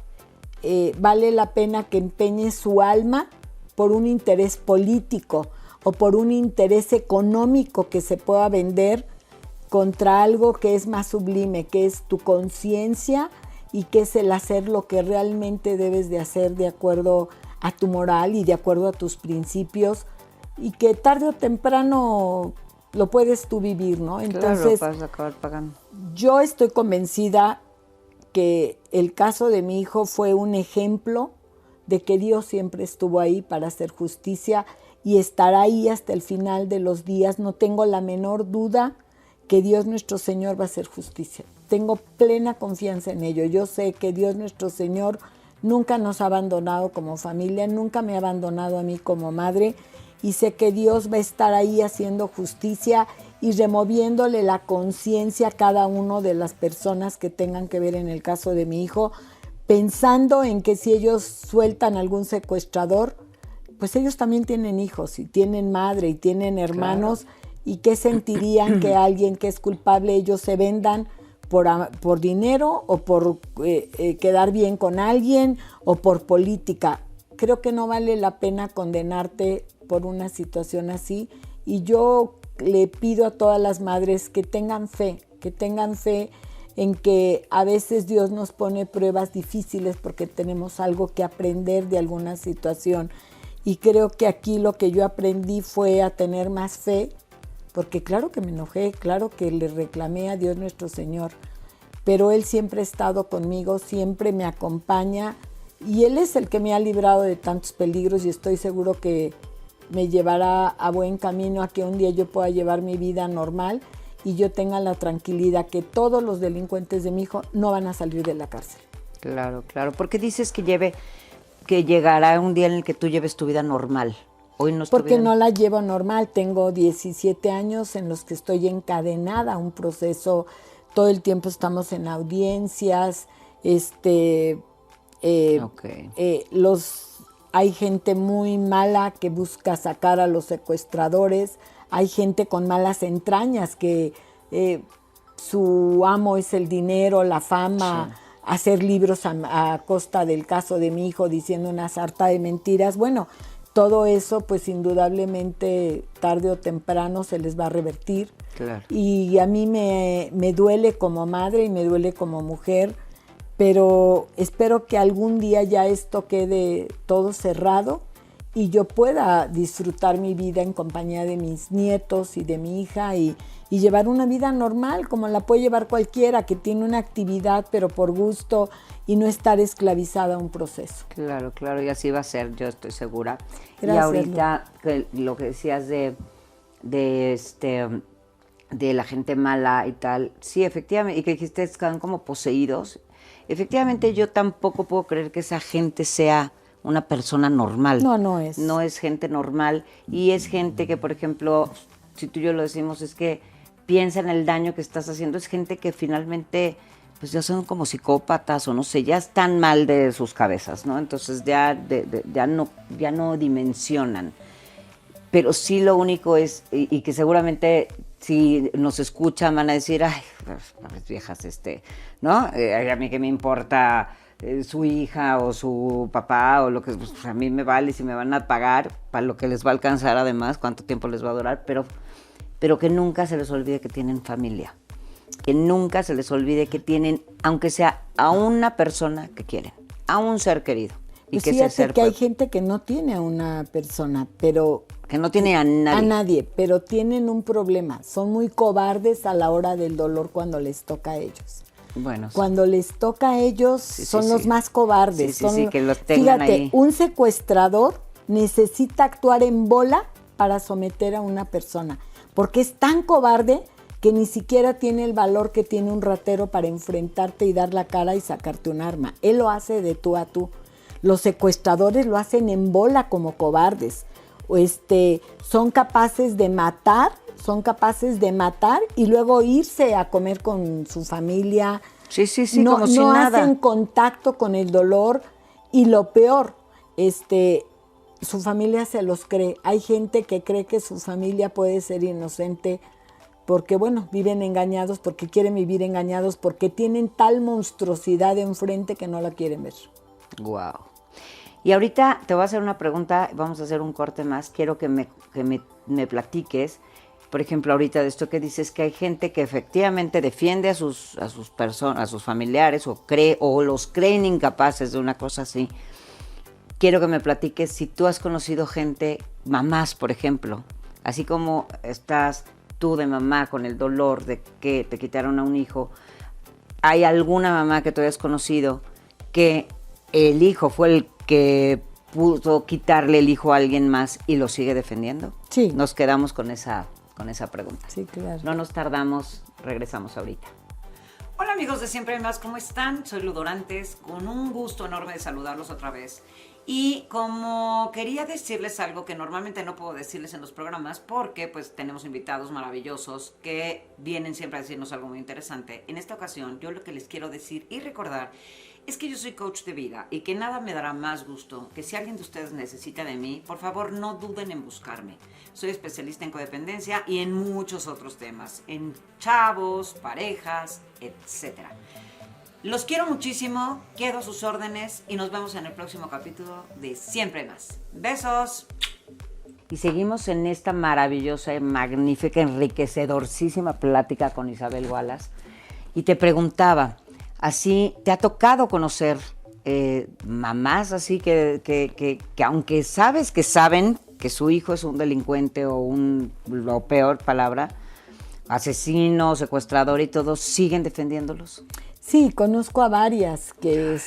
vale la pena que empeñe su alma por un interés político o por un interés económico que se pueda vender contra algo que es más sublime, que es tu conciencia y que es el hacer lo que realmente debes de hacer de acuerdo a tu moral y de acuerdo a tus principios, y que tarde o temprano lo puedes tú vivir, ¿no? Entonces, claro, vas a acabar pagando. Yo estoy convencida que el caso de mi hijo fue un ejemplo de que Dios siempre estuvo ahí para hacer justicia y estará ahí hasta el final de los días. No tengo la menor duda que Dios nuestro Señor va a hacer justicia. Tengo plena confianza en ello. Yo sé que Dios nuestro Señor nunca nos ha abandonado como familia, nunca me ha abandonado a mí como madre, y sé que Dios va a estar ahí haciendo justicia y removiéndole la conciencia a cada uno de las personas que tengan que ver en el caso de mi hijo, pensando en que si ellos sueltan algún secuestrador, pues ellos también tienen hijos y tienen madre y tienen hermanos, claro. ¿Y qué sentirían que alguien que es culpable ellos se vendan por dinero o por quedar bien con alguien o por política? Creo que no vale la pena condenarte por una situación así, y yo le pido a todas las madres que tengan fe en que a veces Dios nos pone pruebas difíciles porque tenemos algo que aprender de alguna situación, y creo que aquí lo que yo aprendí fue a tener más fe, porque claro que me enojé, claro que le reclamé a Dios nuestro Señor, pero Él siempre ha estado conmigo, siempre me acompaña, y Él es el que me ha librado de tantos peligros, y estoy seguro que me llevará a buen camino, a que un día yo pueda llevar mi vida normal y yo tenga la tranquilidad que todos los delincuentes de mi hijo no van a salir de la cárcel. Claro, claro. ¿Por qué dices que llegará un día en el que tú lleves tu vida normal? Hoy no estoy Porque no la llevo normal. Tengo 17 años en los que estoy encadenada a un proceso. Todo el tiempo estamos en audiencias. Hay gente muy mala que busca sacar a los secuestradores. Hay gente con malas entrañas que su amo es el dinero, la fama, sí. Hacer libros a costa del caso de mi hijo diciendo una sarta de mentiras. Bueno, todo eso pues indudablemente tarde o temprano se les va a revertir. Claro. Y a mí me duele como madre y me duele como mujer, pero espero que algún día ya esto quede todo cerrado y yo pueda disfrutar mi vida en compañía de mis nietos y de mi hija y llevar una vida normal como la puede llevar cualquiera que tiene una actividad pero por gusto y no estar esclavizada a un proceso. Claro, claro, y así va a ser, yo estoy segura. Gracias, y ahorita lo que decías de la gente mala y tal, sí, efectivamente, y que dijiste que están como poseídos. Efectivamente, yo tampoco puedo creer que esa gente sea una persona normal. No, no es. No es gente normal y es gente que, por ejemplo, si tú y yo lo decimos, es que piensa en el daño que estás haciendo. Es gente que finalmente, pues ya son como psicópatas o no sé, ya están mal de sus cabezas, ¿no? Entonces ya no dimensionan. Pero sí lo único es, y que seguramente si nos escuchan van a decir, ay, las viejas, ¿no? A mí qué me importa su hija o su papá o lo que, pues, a mí me vale si me van a pagar para lo que les va a alcanzar además, cuánto tiempo les va a durar, pero que nunca se les olvide que tienen familia, que nunca se les olvide que tienen, aunque sea a una persona que quieren, a un ser querido. Y que ese ser hay gente que no tiene a una persona, pero que no tiene a nadie. A nadie, pero tienen un problema. Son muy cobardes a la hora del dolor cuando les toca a ellos. Bueno, cuando les toca a ellos son los más cobardes. Sí, que los tengan fíjate, ahí. Un secuestrador necesita actuar en bola para someter a una persona, porque es tan cobarde que ni siquiera tiene el valor que tiene un ratero para enfrentarte y dar la cara y sacarte un arma. Él lo hace de tú a tú. Los secuestradores lo hacen en bola como cobardes. Son capaces de matar y luego irse a comer con su familia. Sí, como si nada. No hacen contacto con el dolor y lo peor, su familia se los cree. Hay gente que cree que su familia puede ser inocente porque, bueno, viven engañados, porque quieren vivir engañados, porque tienen tal monstruosidad enfrente que no la quieren ver. Wow. Y ahorita te voy a hacer una pregunta, vamos a hacer un corte más. Quiero que me platiques, por ejemplo, ahorita de esto que dices, que hay gente que efectivamente defiende a sus personas, a sus familiares, o los creen incapaces de una cosa así. Quiero que me platiques si tú has conocido gente, mamás, por ejemplo, así como estás tú de mamá con el dolor de que te quitaron a un hijo, ¿hay alguna mamá que tú hayas conocido que el hijo fue el que pudo quitarle el hijo a alguien más y lo sigue defendiendo? Sí. Nos quedamos con esa pregunta. Sí, claro. No nos tardamos, regresamos ahorita. Hola amigos de Siempre Hay Más, ¿cómo están? Soy Ludorantes, con un gusto enorme de saludarlos otra vez. Y como quería decirles algo que normalmente no puedo decirles en los programas, porque pues tenemos invitados maravillosos que vienen siempre a decirnos algo muy interesante. En esta ocasión yo lo que les quiero decir y recordar es que yo soy coach de vida y que nada me dará más gusto que si alguien de ustedes necesita de mí, por favor no duden en buscarme. Soy especialista en codependencia y en muchos otros temas, en chavos, parejas, etcétera. Los quiero muchísimo, quedo a sus órdenes y nos vemos en el próximo capítulo de Siempre Hay Más. Besos. Y seguimos en esta maravillosa, magnífica, enriquecedorísima plática con Isabel Wallace. Y te preguntaba, así, ¿te ha tocado conocer mamás así que aunque sabes que saben que su hijo es un delincuente o lo peor palabra, asesino, secuestrador y todo, siguen defendiéndolos? Sí, conozco a varias que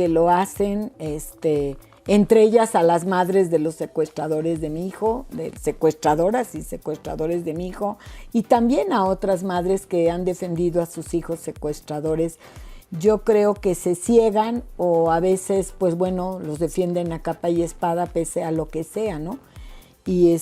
lo hacen, entre ellas a las madres de los secuestradores de mi hijo, de secuestradoras y secuestradores de mi hijo, y también a otras madres que han defendido a sus hijos secuestradores. Yo creo que se ciegan o a veces, pues bueno, los defienden a capa y espada pese a lo que sea, ¿no? Y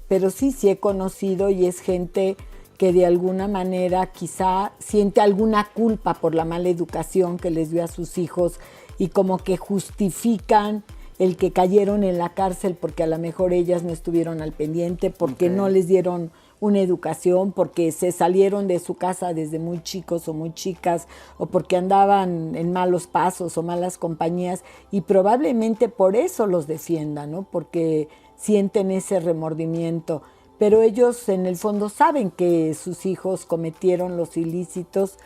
pero sí he conocido y es gente que de alguna manera quizá siente alguna culpa por la mala educación que les dio a sus hijos y como que justifican el que cayeron en la cárcel porque a lo mejor ellas no estuvieron al pendiente, porque no les dieron una educación, porque se salieron de su casa desde muy chicos o muy chicas, o porque andaban en malos pasos o malas compañías, y probablemente por eso los defiendan, ¿no? Porque sienten ese remordimiento. Pero ellos en el fondo saben que sus hijos cometieron los ilícitos,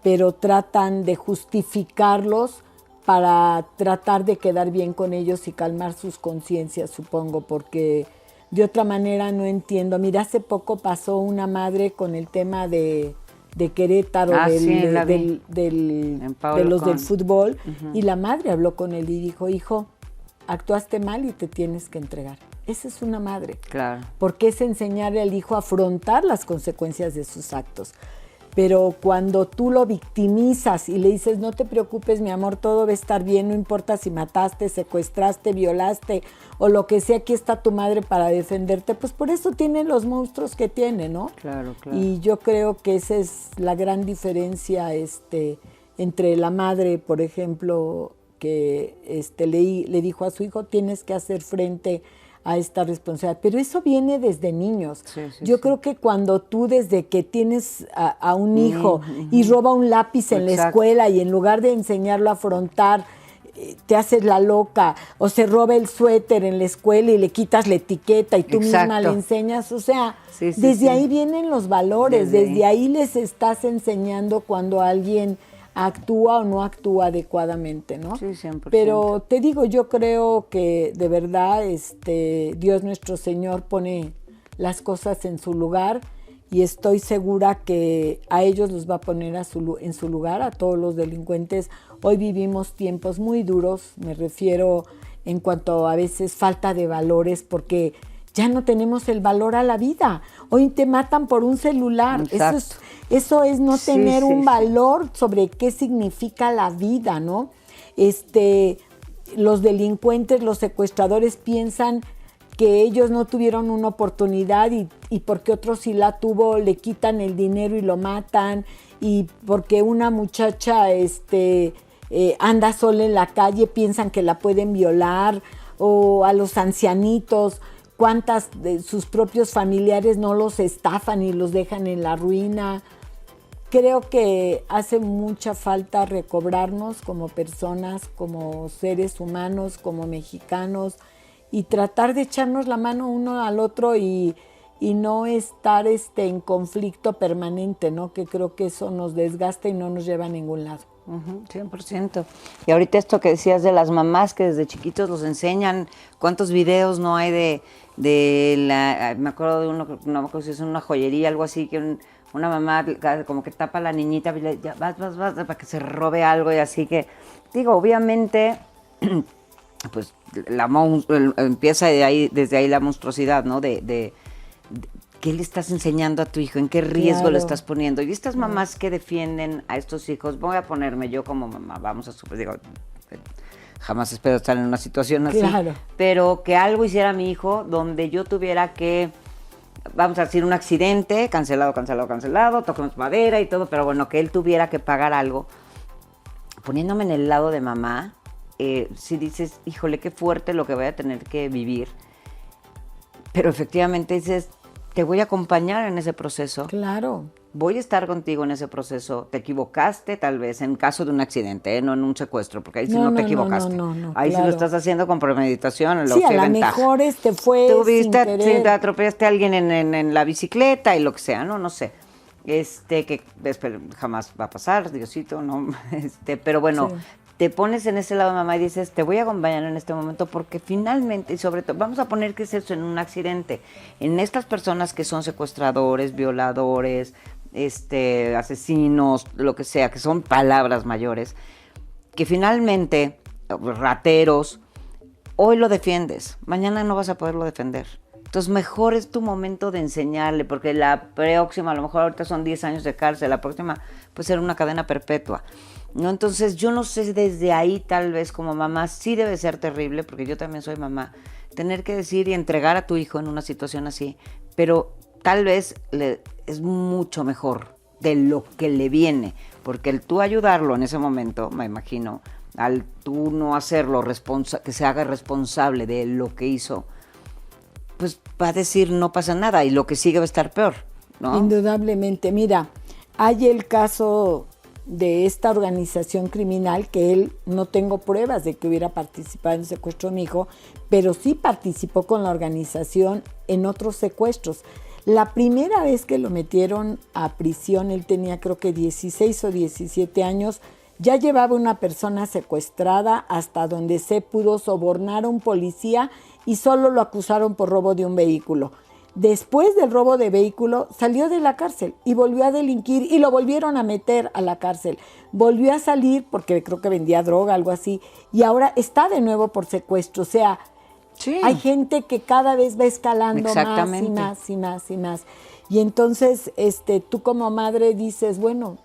pero tratan de justificarlos para tratar de quedar bien con ellos y calmar sus conciencias, supongo, porque de otra manera no entiendo. Mira, hace poco pasó una madre con el tema de Querétaro, de los del fútbol, y la madre habló con él y dijo, hijo, actuaste mal y te tienes que entregar. Esa es una madre. Claro. Porque es enseñarle al hijo a afrontar las consecuencias de sus actos. Pero cuando tú lo victimizas y le dices, no te preocupes, mi amor, todo va a estar bien, no importa si mataste, secuestraste, violaste o lo que sea, aquí está tu madre para defenderte, pues por eso tiene los monstruos que tiene, ¿no? Claro, claro. Y yo creo que esa es la gran diferencia entre la madre, por ejemplo, que le dijo a su hijo, tienes que hacer frente a esta responsabilidad, pero eso viene desde niños. Yo creo que cuando tú desde que tienes a un hijo y roba un lápiz en la escuela y en lugar de enseñarlo a afrontar, te haces la loca, o se roba el suéter en la escuela y le quitas la etiqueta y tú misma le enseñas, o sea, desde ahí vienen los valores, desde ahí les estás enseñando cuando alguien actúa o no actúa adecuadamente, ¿no? Sí, 100%. Pero te digo, yo creo que de verdad Dios nuestro Señor pone las cosas en su lugar y estoy segura que a ellos los va a poner en su lugar, a todos los delincuentes. Hoy vivimos tiempos muy duros, me refiero en cuanto a veces falta de valores, porque ya no tenemos el valor a la vida. Hoy te matan por un celular. Eso es no tener un valor sobre qué significa la vida, ¿no? Los delincuentes, los secuestradores piensan que ellos no tuvieron una oportunidad y porque otro sí la tuvo, le quitan el dinero y lo matan, y porque una muchacha anda sola en la calle, piensan que la pueden violar, o a los ancianitos, cuántas de sus propios familiares no los estafan y los dejan en la ruina. Creo que hace mucha falta recobrarnos como personas, como seres humanos, como mexicanos, y tratar de echarnos la mano uno al otro y y no estar en conflicto permanente, ¿no? Que creo que eso nos desgasta y no nos lleva a ningún lado. 100%. Y ahorita esto que decías de las mamás que desde chiquitos los enseñan, ¿cuántos videos no hay me acuerdo de uno, no me acuerdo si es una joyería, algo así, que una mamá como que tapa a la niñita, ya vas, para que se robe algo y así que, digo, obviamente, pues empieza desde ahí la monstruosidad, ¿no? De ¿qué le estás enseñando a tu hijo? ¿En qué riesgo lo estás poniendo? Y estas mamás que defienden a estos hijos, voy a ponerme yo como mamá, digo, jamás espero estar en una situación así, pero que algo hiciera mi hijo donde yo tuviera que, vamos a decir, un accidente, cancelado, toquemos madera y todo, pero bueno, que él tuviera que pagar algo. Poniéndome en el lado de mamá, si dices, híjole, qué fuerte lo que voy a tener que vivir, pero efectivamente dices, te voy a acompañar en ese proceso. Claro. Voy a estar contigo en ese proceso. Te equivocaste tal vez en caso de un accidente, no en un secuestro, porque ahí sí no te equivocaste. Ahí sí lo estás haciendo con premeditación. Sí, a lo mejor fue Tú viste, sin querer. Te atropellaste a alguien en la bicicleta y lo que sea, no sé. Que jamás va a pasar, Diosito, no. Pero bueno, sí. Te pones en ese lado de mamá y dices, te voy a acompañar en este momento porque finalmente, y sobre todo, vamos a poner que es eso en un accidente, en estas personas que son secuestradores, violadores, asesinos, lo que sea, que son palabras mayores, que finalmente, rateros, hoy lo defiendes, mañana no vas a poderlo defender. Entonces, mejor es tu momento de enseñarle, porque la próxima, a lo mejor ahorita son 10 años de cárcel, la próxima puede ser una cadena perpetua, ¿no? Entonces, yo no sé, desde ahí tal vez como mamá sí debe ser terrible, porque yo también soy mamá, tener que decir y entregar a tu hijo en una situación así, pero tal vez es mucho mejor de lo que le viene, porque el tú ayudarlo en ese momento, me imagino, al tú no hacerlo, que se haga responsable de lo que hizo, pues va a decir no pasa nada y lo que sigue va a estar peor, ¿no? Indudablemente. Mira, hay el caso de esta organización criminal que él, no tengo pruebas de que hubiera participado en el secuestro de mi hijo, pero sí participó con la organización en otros secuestros. La primera vez que lo metieron a prisión, él tenía creo que 16 o 17 años, ya llevaba una persona secuestrada hasta donde se pudo sobornar a un policía y solo lo acusaron por robo de un vehículo. Después del robo de vehículo salió de la cárcel y volvió a delinquir y lo volvieron a meter a la cárcel. Volvió a salir porque creo que vendía droga, algo así, y ahora está de nuevo por secuestro. O sea, sí, hay gente que cada vez va escalando más y más y más y más. Y entonces tú como madre dices, bueno,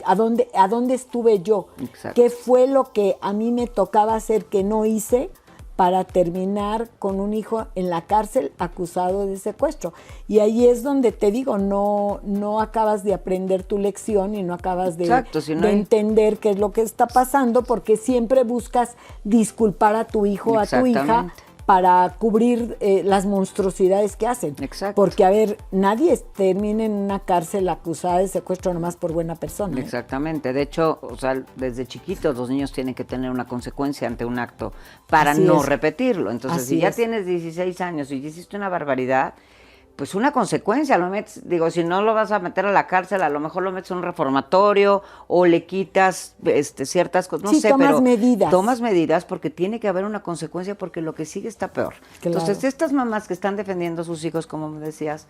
¿a dónde estuve yo? Exacto. ¿Qué fue lo que a mí me tocaba hacer que no hice para terminar con un hijo en la cárcel acusado de secuestro? Y ahí es donde te digo, no acabas de aprender tu lección y no acabas de entender qué es lo que está pasando, porque siempre buscas disculpar a tu hijo o a tu hija para cubrir las monstruosidades que hacen. Exacto. Porque, a ver, nadie termina en una cárcel acusada de secuestro nomás por buena persona. Exactamente. De hecho, o sea, desde chiquitos los niños tienen que tener una consecuencia ante un acto para no repetirlo. Entonces, si ya tienes 16 años y hiciste una barbaridad, pues una consecuencia, lo metes, digo, si no lo vas a meter a la cárcel, a lo mejor lo metes a un reformatorio o le quitas ciertas cosas, no sé, pero tomas medidas porque tiene que haber una consecuencia porque lo que sigue está peor. Claro. Entonces, estas mamás que están defendiendo a sus hijos, como me decías,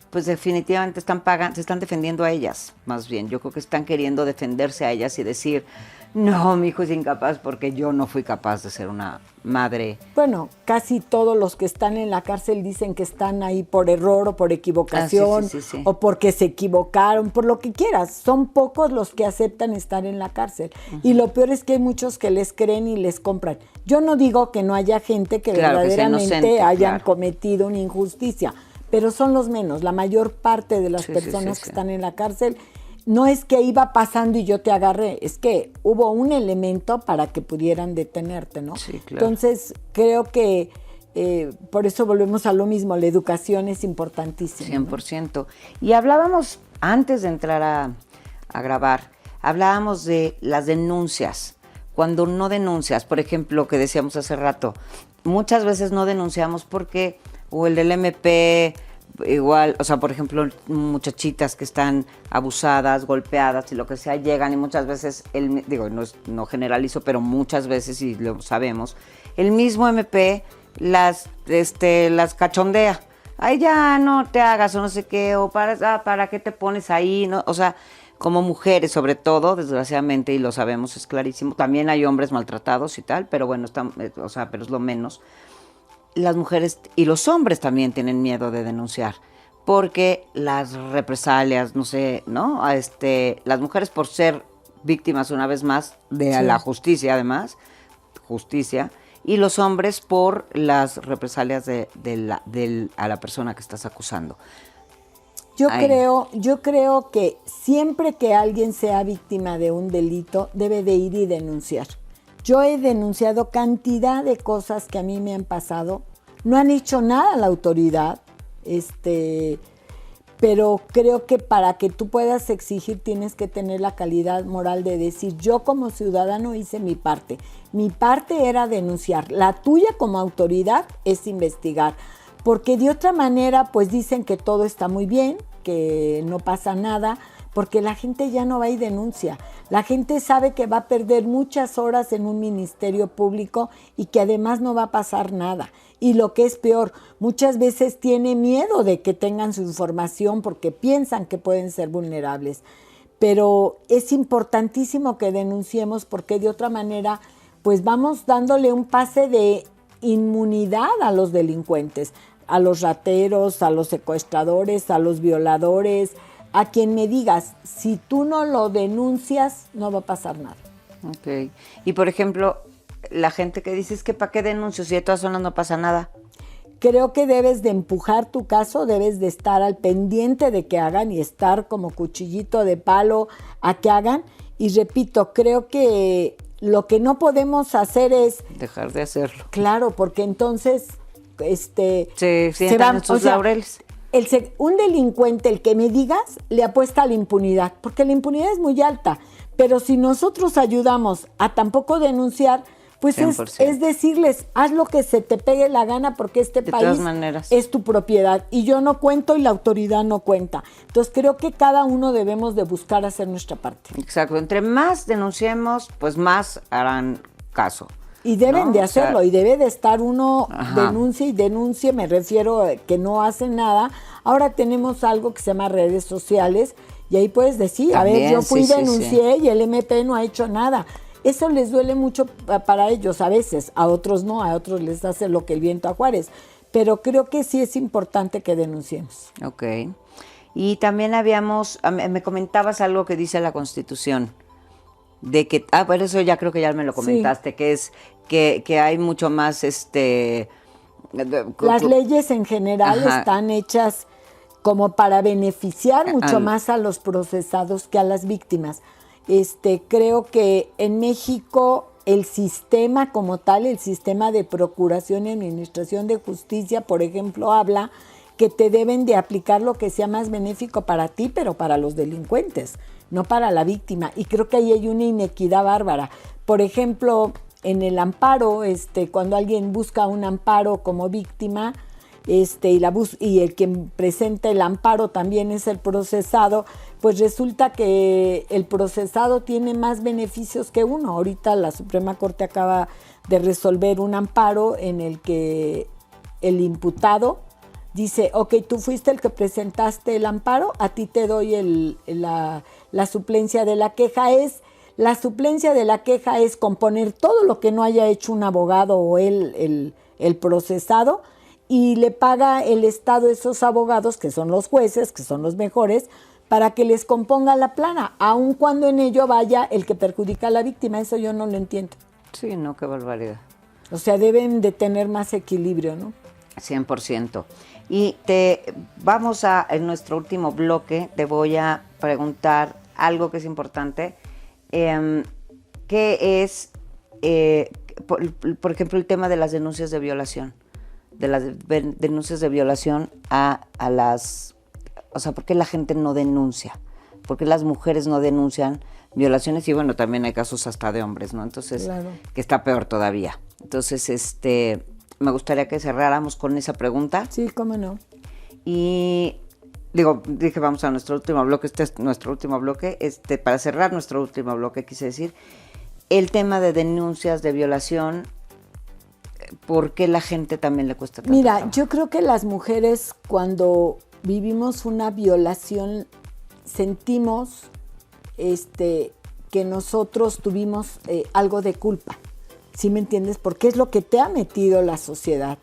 pues definitivamente se están defendiendo a ellas, más bien. Yo creo que están queriendo defenderse a ellas y decir, no, mi hijo es incapaz porque yo no fui capaz de ser una madre. Bueno, casi todos los que están en la cárcel dicen que están ahí por error o por equivocación, sí. O porque se equivocaron, por lo que quieras. Son pocos los que aceptan estar en la cárcel. Uh-huh. Y lo peor es que hay muchos que les creen y les compran. Yo no digo que no haya gente que verdaderamente hayan cometido una injusticia, pero son los menos. La mayor parte de las personas que están en la cárcel no es que iba pasando y yo te agarré, es que hubo un elemento para que pudieran detenerte, ¿no? Sí, claro. Entonces, creo que por eso volvemos a lo mismo, la educación es importantísima. 100%. ¿No? Y hablábamos, antes de entrar a grabar, hablábamos de las denuncias. Cuando no denuncias, por ejemplo, que decíamos hace rato, muchas veces no denunciamos porque o el del MP igual, o sea, por ejemplo, muchachitas que están abusadas, golpeadas y lo que sea, llegan y muchas veces, no generalizo, pero muchas veces, y lo sabemos, el mismo MP las cachondea. Ay, ya no te hagas o no sé qué, o para qué te pones ahí, ¿no? O sea, como mujeres sobre todo, desgraciadamente, y lo sabemos, es clarísimo, también hay hombres maltratados y tal, pero bueno, pero es lo menos. Las mujeres y los hombres también tienen miedo de denunciar, porque las represalias, no sé, ¿no? Las mujeres por ser víctimas una vez más de la justicia, además, y los hombres por las represalias a la persona que estás acusando. Yo creo que siempre que alguien sea víctima de un delito, debe de ir y denunciar. Yo he denunciado cantidad de cosas que a mí me han pasado. No han hecho nada la autoridad, pero creo que para que tú puedas exigir tienes que tener la calidad moral de decir, yo como ciudadano hice mi parte. Mi parte era denunciar. La tuya como autoridad es investigar. Porque de otra manera, pues dicen que todo está muy bien, que no pasa nada, porque la gente ya no va y denuncia. La gente sabe que va a perder muchas horas en un ministerio público y que además no va a pasar nada. Y lo que es peor, muchas veces tiene miedo de que tengan su información porque piensan que pueden ser vulnerables. Pero es importantísimo que denunciemos porque de otra manera, pues vamos dándole un pase de inmunidad a los delincuentes, a los rateros, a los secuestradores, a los violadores, a quien me digas, si tú no lo denuncias, no va a pasar nada. Ok. Y por ejemplo, la gente que dice, es que ¿para qué denuncio si de todas zonas no pasa nada? Creo que debes de empujar tu caso, debes de estar al pendiente de que hagan y estar como cuchillito de palo a que hagan. Y repito, creo que lo que no podemos hacer es dejar de hacerlo. Claro, porque entonces se sientan en sus laureles. Un delincuente, el que me digas, le apuesta a la impunidad, porque la impunidad es muy alta. Pero si nosotros ayudamos a tampoco denunciar, pues es decirles, haz lo que se te pegue la gana porque este país es tu propiedad y yo no cuento y la autoridad no cuenta. Entonces creo que cada uno debemos de buscar hacer nuestra parte. Exacto, entre más denunciemos, pues más harán caso. Y deben de hacerlo, y debe de estar uno denuncie, me refiero a que no hacen nada. Ahora tenemos algo que se llama redes sociales y ahí puedes decir, también, a ver, yo fui denuncié y el MP no ha hecho nada. Eso les duele mucho para ellos a veces, a otros no, a otros les hace lo que el viento a Juárez. Pero creo que sí es importante que denunciemos. Ok. Y también me comentabas algo que dice la Constitución, de que, por eso ya creo que ya me lo comentaste, que es que hay mucho más, las leyes en general están hechas como para beneficiar mucho más a los procesados que a las víctimas. Creo que en México el sistema como tal, el sistema de procuración y administración de justicia, por ejemplo, habla que te deben de aplicar lo que sea más benéfico para ti, pero para los delincuentes, no para la víctima. Y creo que ahí hay una inequidad bárbara. Por ejemplo, en el amparo, cuando alguien busca un amparo como víctima, y el quien presenta el amparo también es el procesado, pues resulta que el procesado tiene más beneficios que uno. Ahorita la Suprema Corte acaba de resolver un amparo en el que el imputado dice, ok, tú fuiste el que presentaste el amparo, a ti te doy la suplencia de la queja. La suplencia de la queja es componer todo lo que no haya hecho un abogado o el procesado, y le paga el Estado a esos abogados, que son los jueces, que son los mejores, para que les componga la plana, aun cuando en ello vaya el que perjudica a la víctima. Eso yo no lo entiendo. Sí, no, qué barbaridad. O sea, deben de tener más equilibrio, ¿no? 100%. Y en nuestro último bloque, te voy a preguntar algo que es importante, que es, por ejemplo, el tema de las denuncias de violación. De las denuncias de violación a las... O sea, ¿por qué la gente no denuncia? ¿Por qué las mujeres no denuncian violaciones? Y bueno, también hay casos hasta de hombres, ¿no? Entonces, claro, que está peor todavía. Entonces, me gustaría que cerráramos con esa pregunta. Sí, cómo no. Y dije, vamos a nuestro último bloque, este es nuestro último bloque, para cerrar nuestro último bloque, quise decir, el tema de denuncias de violación, ¿por qué la gente también le cuesta tanto trabajo? Yo creo que las mujeres cuando vivimos una violación sentimos que nosotros tuvimos algo de culpa, ¿sí me entiendes? Porque es lo que te ha metido la sociedad.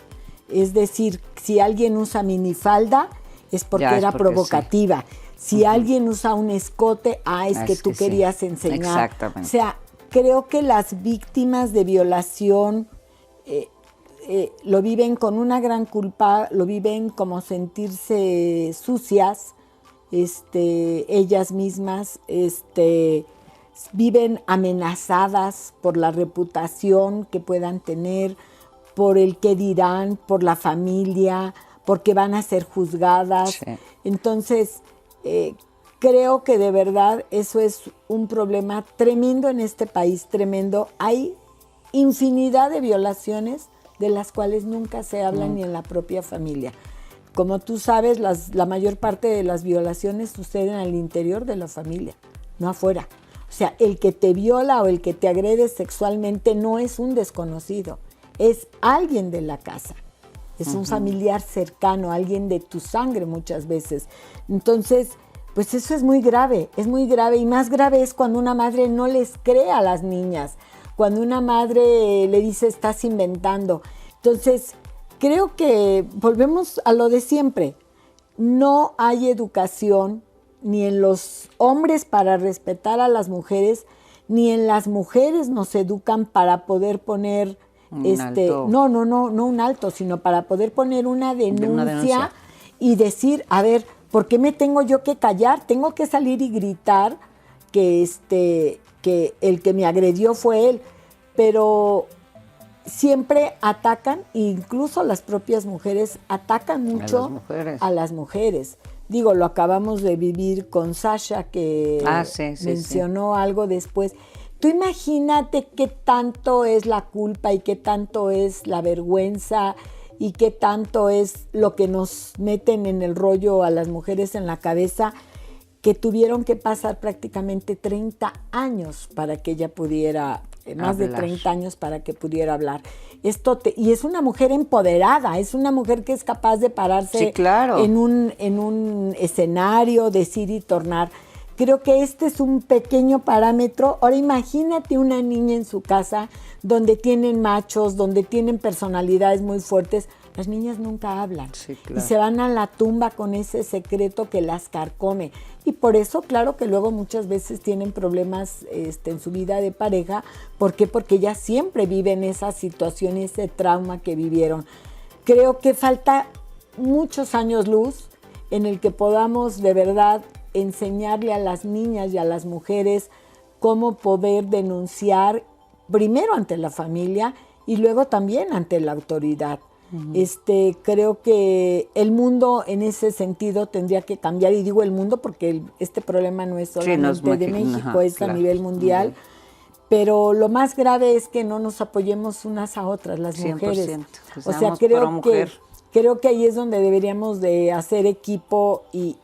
Es decir, si alguien usa minifalda es porque era provocativa. Sí. Si alguien usa un escote, es que tú querías enseñar. Exactamente. O sea, creo que las víctimas de violación lo viven con una gran culpa, lo viven como sentirse sucias, ellas mismas, viven amenazadas por la reputación que puedan tener, por el qué dirán, por la familia, porque van a ser juzgadas. Sí. Entonces, creo que de verdad eso es un problema tremendo en este país, tremendo. Hay infinidad de violaciones de las cuales nunca se habla ni en la propia familia. Como tú sabes, la mayor parte de las violaciones suceden al interior de la familia, no afuera. O sea, el que te viola o el que te agrede sexualmente no es un desconocido, es alguien de la casa, es un familiar cercano, alguien de tu sangre muchas veces. Entonces, pues eso es muy grave, y más grave es cuando una madre no les cree a las niñas, cuando una madre le dice estás inventando. Entonces, creo que volvemos a lo de siempre. No hay educación ni en los hombres para respetar a las mujeres, ni en las mujeres nos educan para poder poner no un alto, sino para poder poner una denuncia y decir, a ver, ¿por qué me tengo yo que callar? Tengo que salir y gritar que el que me agredió fue él, pero siempre atacan, incluso las propias mujeres atacan mucho a las mujeres. Digo, lo acabamos de vivir con Sasha, que mencionó algo después. Tú imagínate qué tanto es la culpa y qué tanto es la vergüenza y qué tanto es lo que nos meten en el rollo a las mujeres en la cabeza, que tuvieron que pasar prácticamente 30 años para que ella pudiera, más de 30 años para que pudiera hablar. Y es una mujer empoderada, es una mujer que es capaz de pararse en un escenario, decir y tornar. Creo que este es un pequeño parámetro. Ahora imagínate una niña en su casa donde tienen machos, donde tienen personalidades muy fuertes. Las niñas nunca hablan y se van a la tumba con ese secreto que las carcome. Y por eso, claro que luego muchas veces tienen problemas en su vida de pareja. ¿Por qué? Porque ellas siempre viven esa situación, ese trauma que vivieron. Creo que falta muchos años luz en el que podamos de verdad enseñarle a las niñas y a las mujeres cómo poder denunciar primero ante la familia y luego también ante la autoridad. Creo que el mundo en ese sentido tendría que cambiar, y digo el mundo porque este problema no es solamente de México, es a nivel mundial, pero lo más grave es que no nos apoyemos unas a otras, las mujeres. O sea, creo que ahí es donde deberíamos de hacer equipo e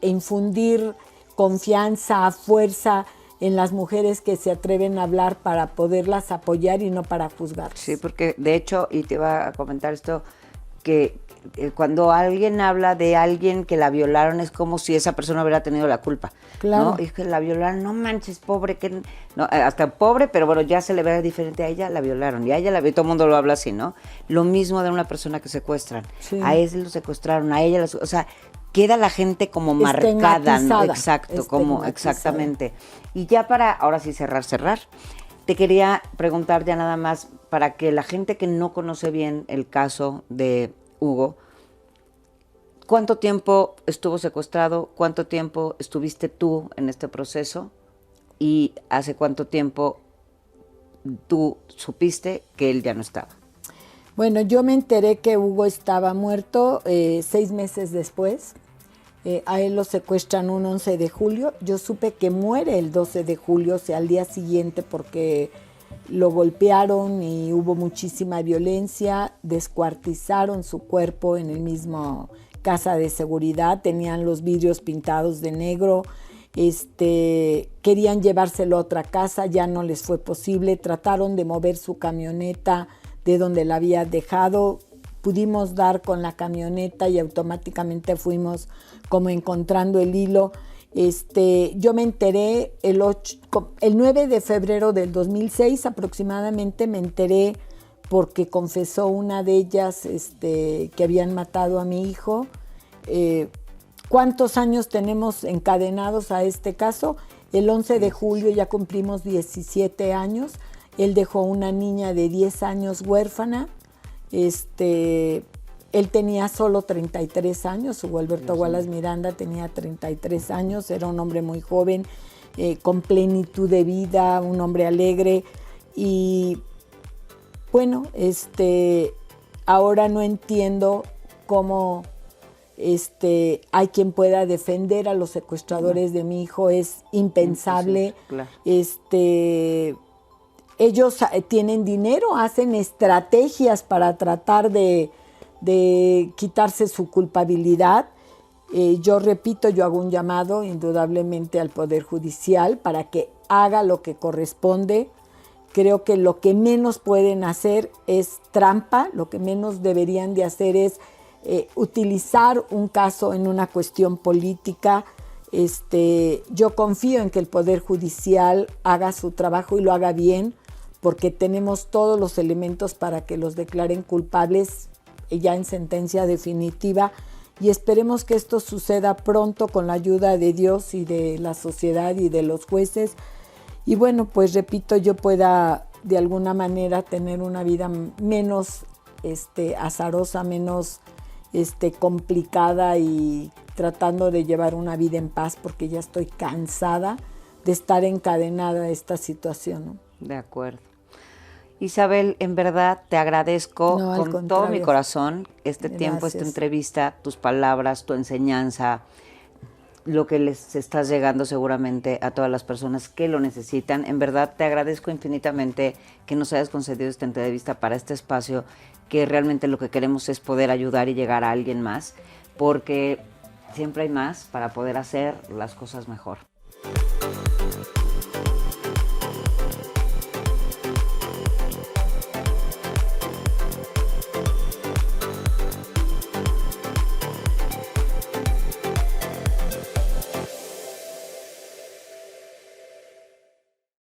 infundir confianza, fuerza en las mujeres que se atreven a hablar para poderlas apoyar y no para juzgar. Sí, porque de hecho, y te iba a comentar esto, que cuando alguien habla de alguien que la violaron es como si esa persona hubiera tenido la culpa. Claro. ¿No? Y que la violaron, no manches, pobre, que no, hasta pobre, pero bueno, ya se le ve diferente. A ella la violaron y a ella la todo el mundo lo habla así, ¿no? Lo mismo de una persona que secuestran. Sí. A él lo secuestraron, a ella o sea, queda la gente como marcada, ¿no? Exacto, como exactamente. Y ya para ahora sí cerrar, te quería preguntar ya nada más para que la gente que no conoce bien el caso de Hugo, ¿cuánto tiempo estuvo secuestrado? ¿Cuánto tiempo estuviste tú en este proceso? ¿Y hace cuánto tiempo tú supiste que él ya no estaba? Bueno, yo me enteré que Hugo estaba muerto 6 meses después. A él lo secuestran un 11 de julio. Yo supe que muere el 12 de julio, o sea, al día siguiente, porque lo golpearon y hubo muchísima violencia. Descuartizaron su cuerpo en el mismo casa de seguridad, tenían los vidrios pintados de negro, querían llevárselo a otra casa, ya no les fue posible, trataron de mover su camioneta de donde la había dejado, pudimos dar con la camioneta y automáticamente fuimos como encontrando el hilo. Yo me enteré el 9 de febrero del 2006 aproximadamente, me enteré porque confesó una de ellas que habían matado a mi hijo. ¿Cuántos años tenemos encadenados a este caso? El 11 de julio ya cumplimos 17 años. Él dejó una niña de 10 años huérfana. Él tenía solo 33 años, Hugo Alberto Wallace Miranda tenía 33 años, era un hombre muy joven, con plenitud de vida, un hombre alegre. Y bueno, ahora no entiendo cómo hay quien pueda defender a los secuestradores de mi hijo, es impensable. Claro. Ellos tienen dinero, hacen estrategias para tratar de quitarse su culpabilidad. Yo repito, yo hago un llamado indudablemente al Poder Judicial para que haga lo que corresponde. Creo que lo que menos pueden hacer es trampa, lo que menos deberían de hacer es utilizar un caso en una cuestión política. Yo confío en que el Poder Judicial haga su trabajo y lo haga bien, porque tenemos todos los elementos para que los declaren culpables ya en sentencia definitiva, y esperemos que esto suceda pronto con la ayuda de Dios y de la sociedad y de los jueces. Y bueno, pues repito, yo pueda de alguna manera tener una vida menos azarosa, menos complicada, y tratando de llevar una vida en paz, porque ya estoy cansada de estar encadenada a esta situación, ¿no? De acuerdo. Isabel, en verdad te agradezco con todo mi corazón este tiempo, esta entrevista, tus palabras, tu enseñanza, lo que les estás llegando seguramente a todas las personas que lo necesitan. En verdad te agradezco infinitamente que nos hayas concedido esta entrevista para este espacio, que realmente lo que queremos es poder ayudar y llegar a alguien más, porque siempre hay más para poder hacer las cosas mejor.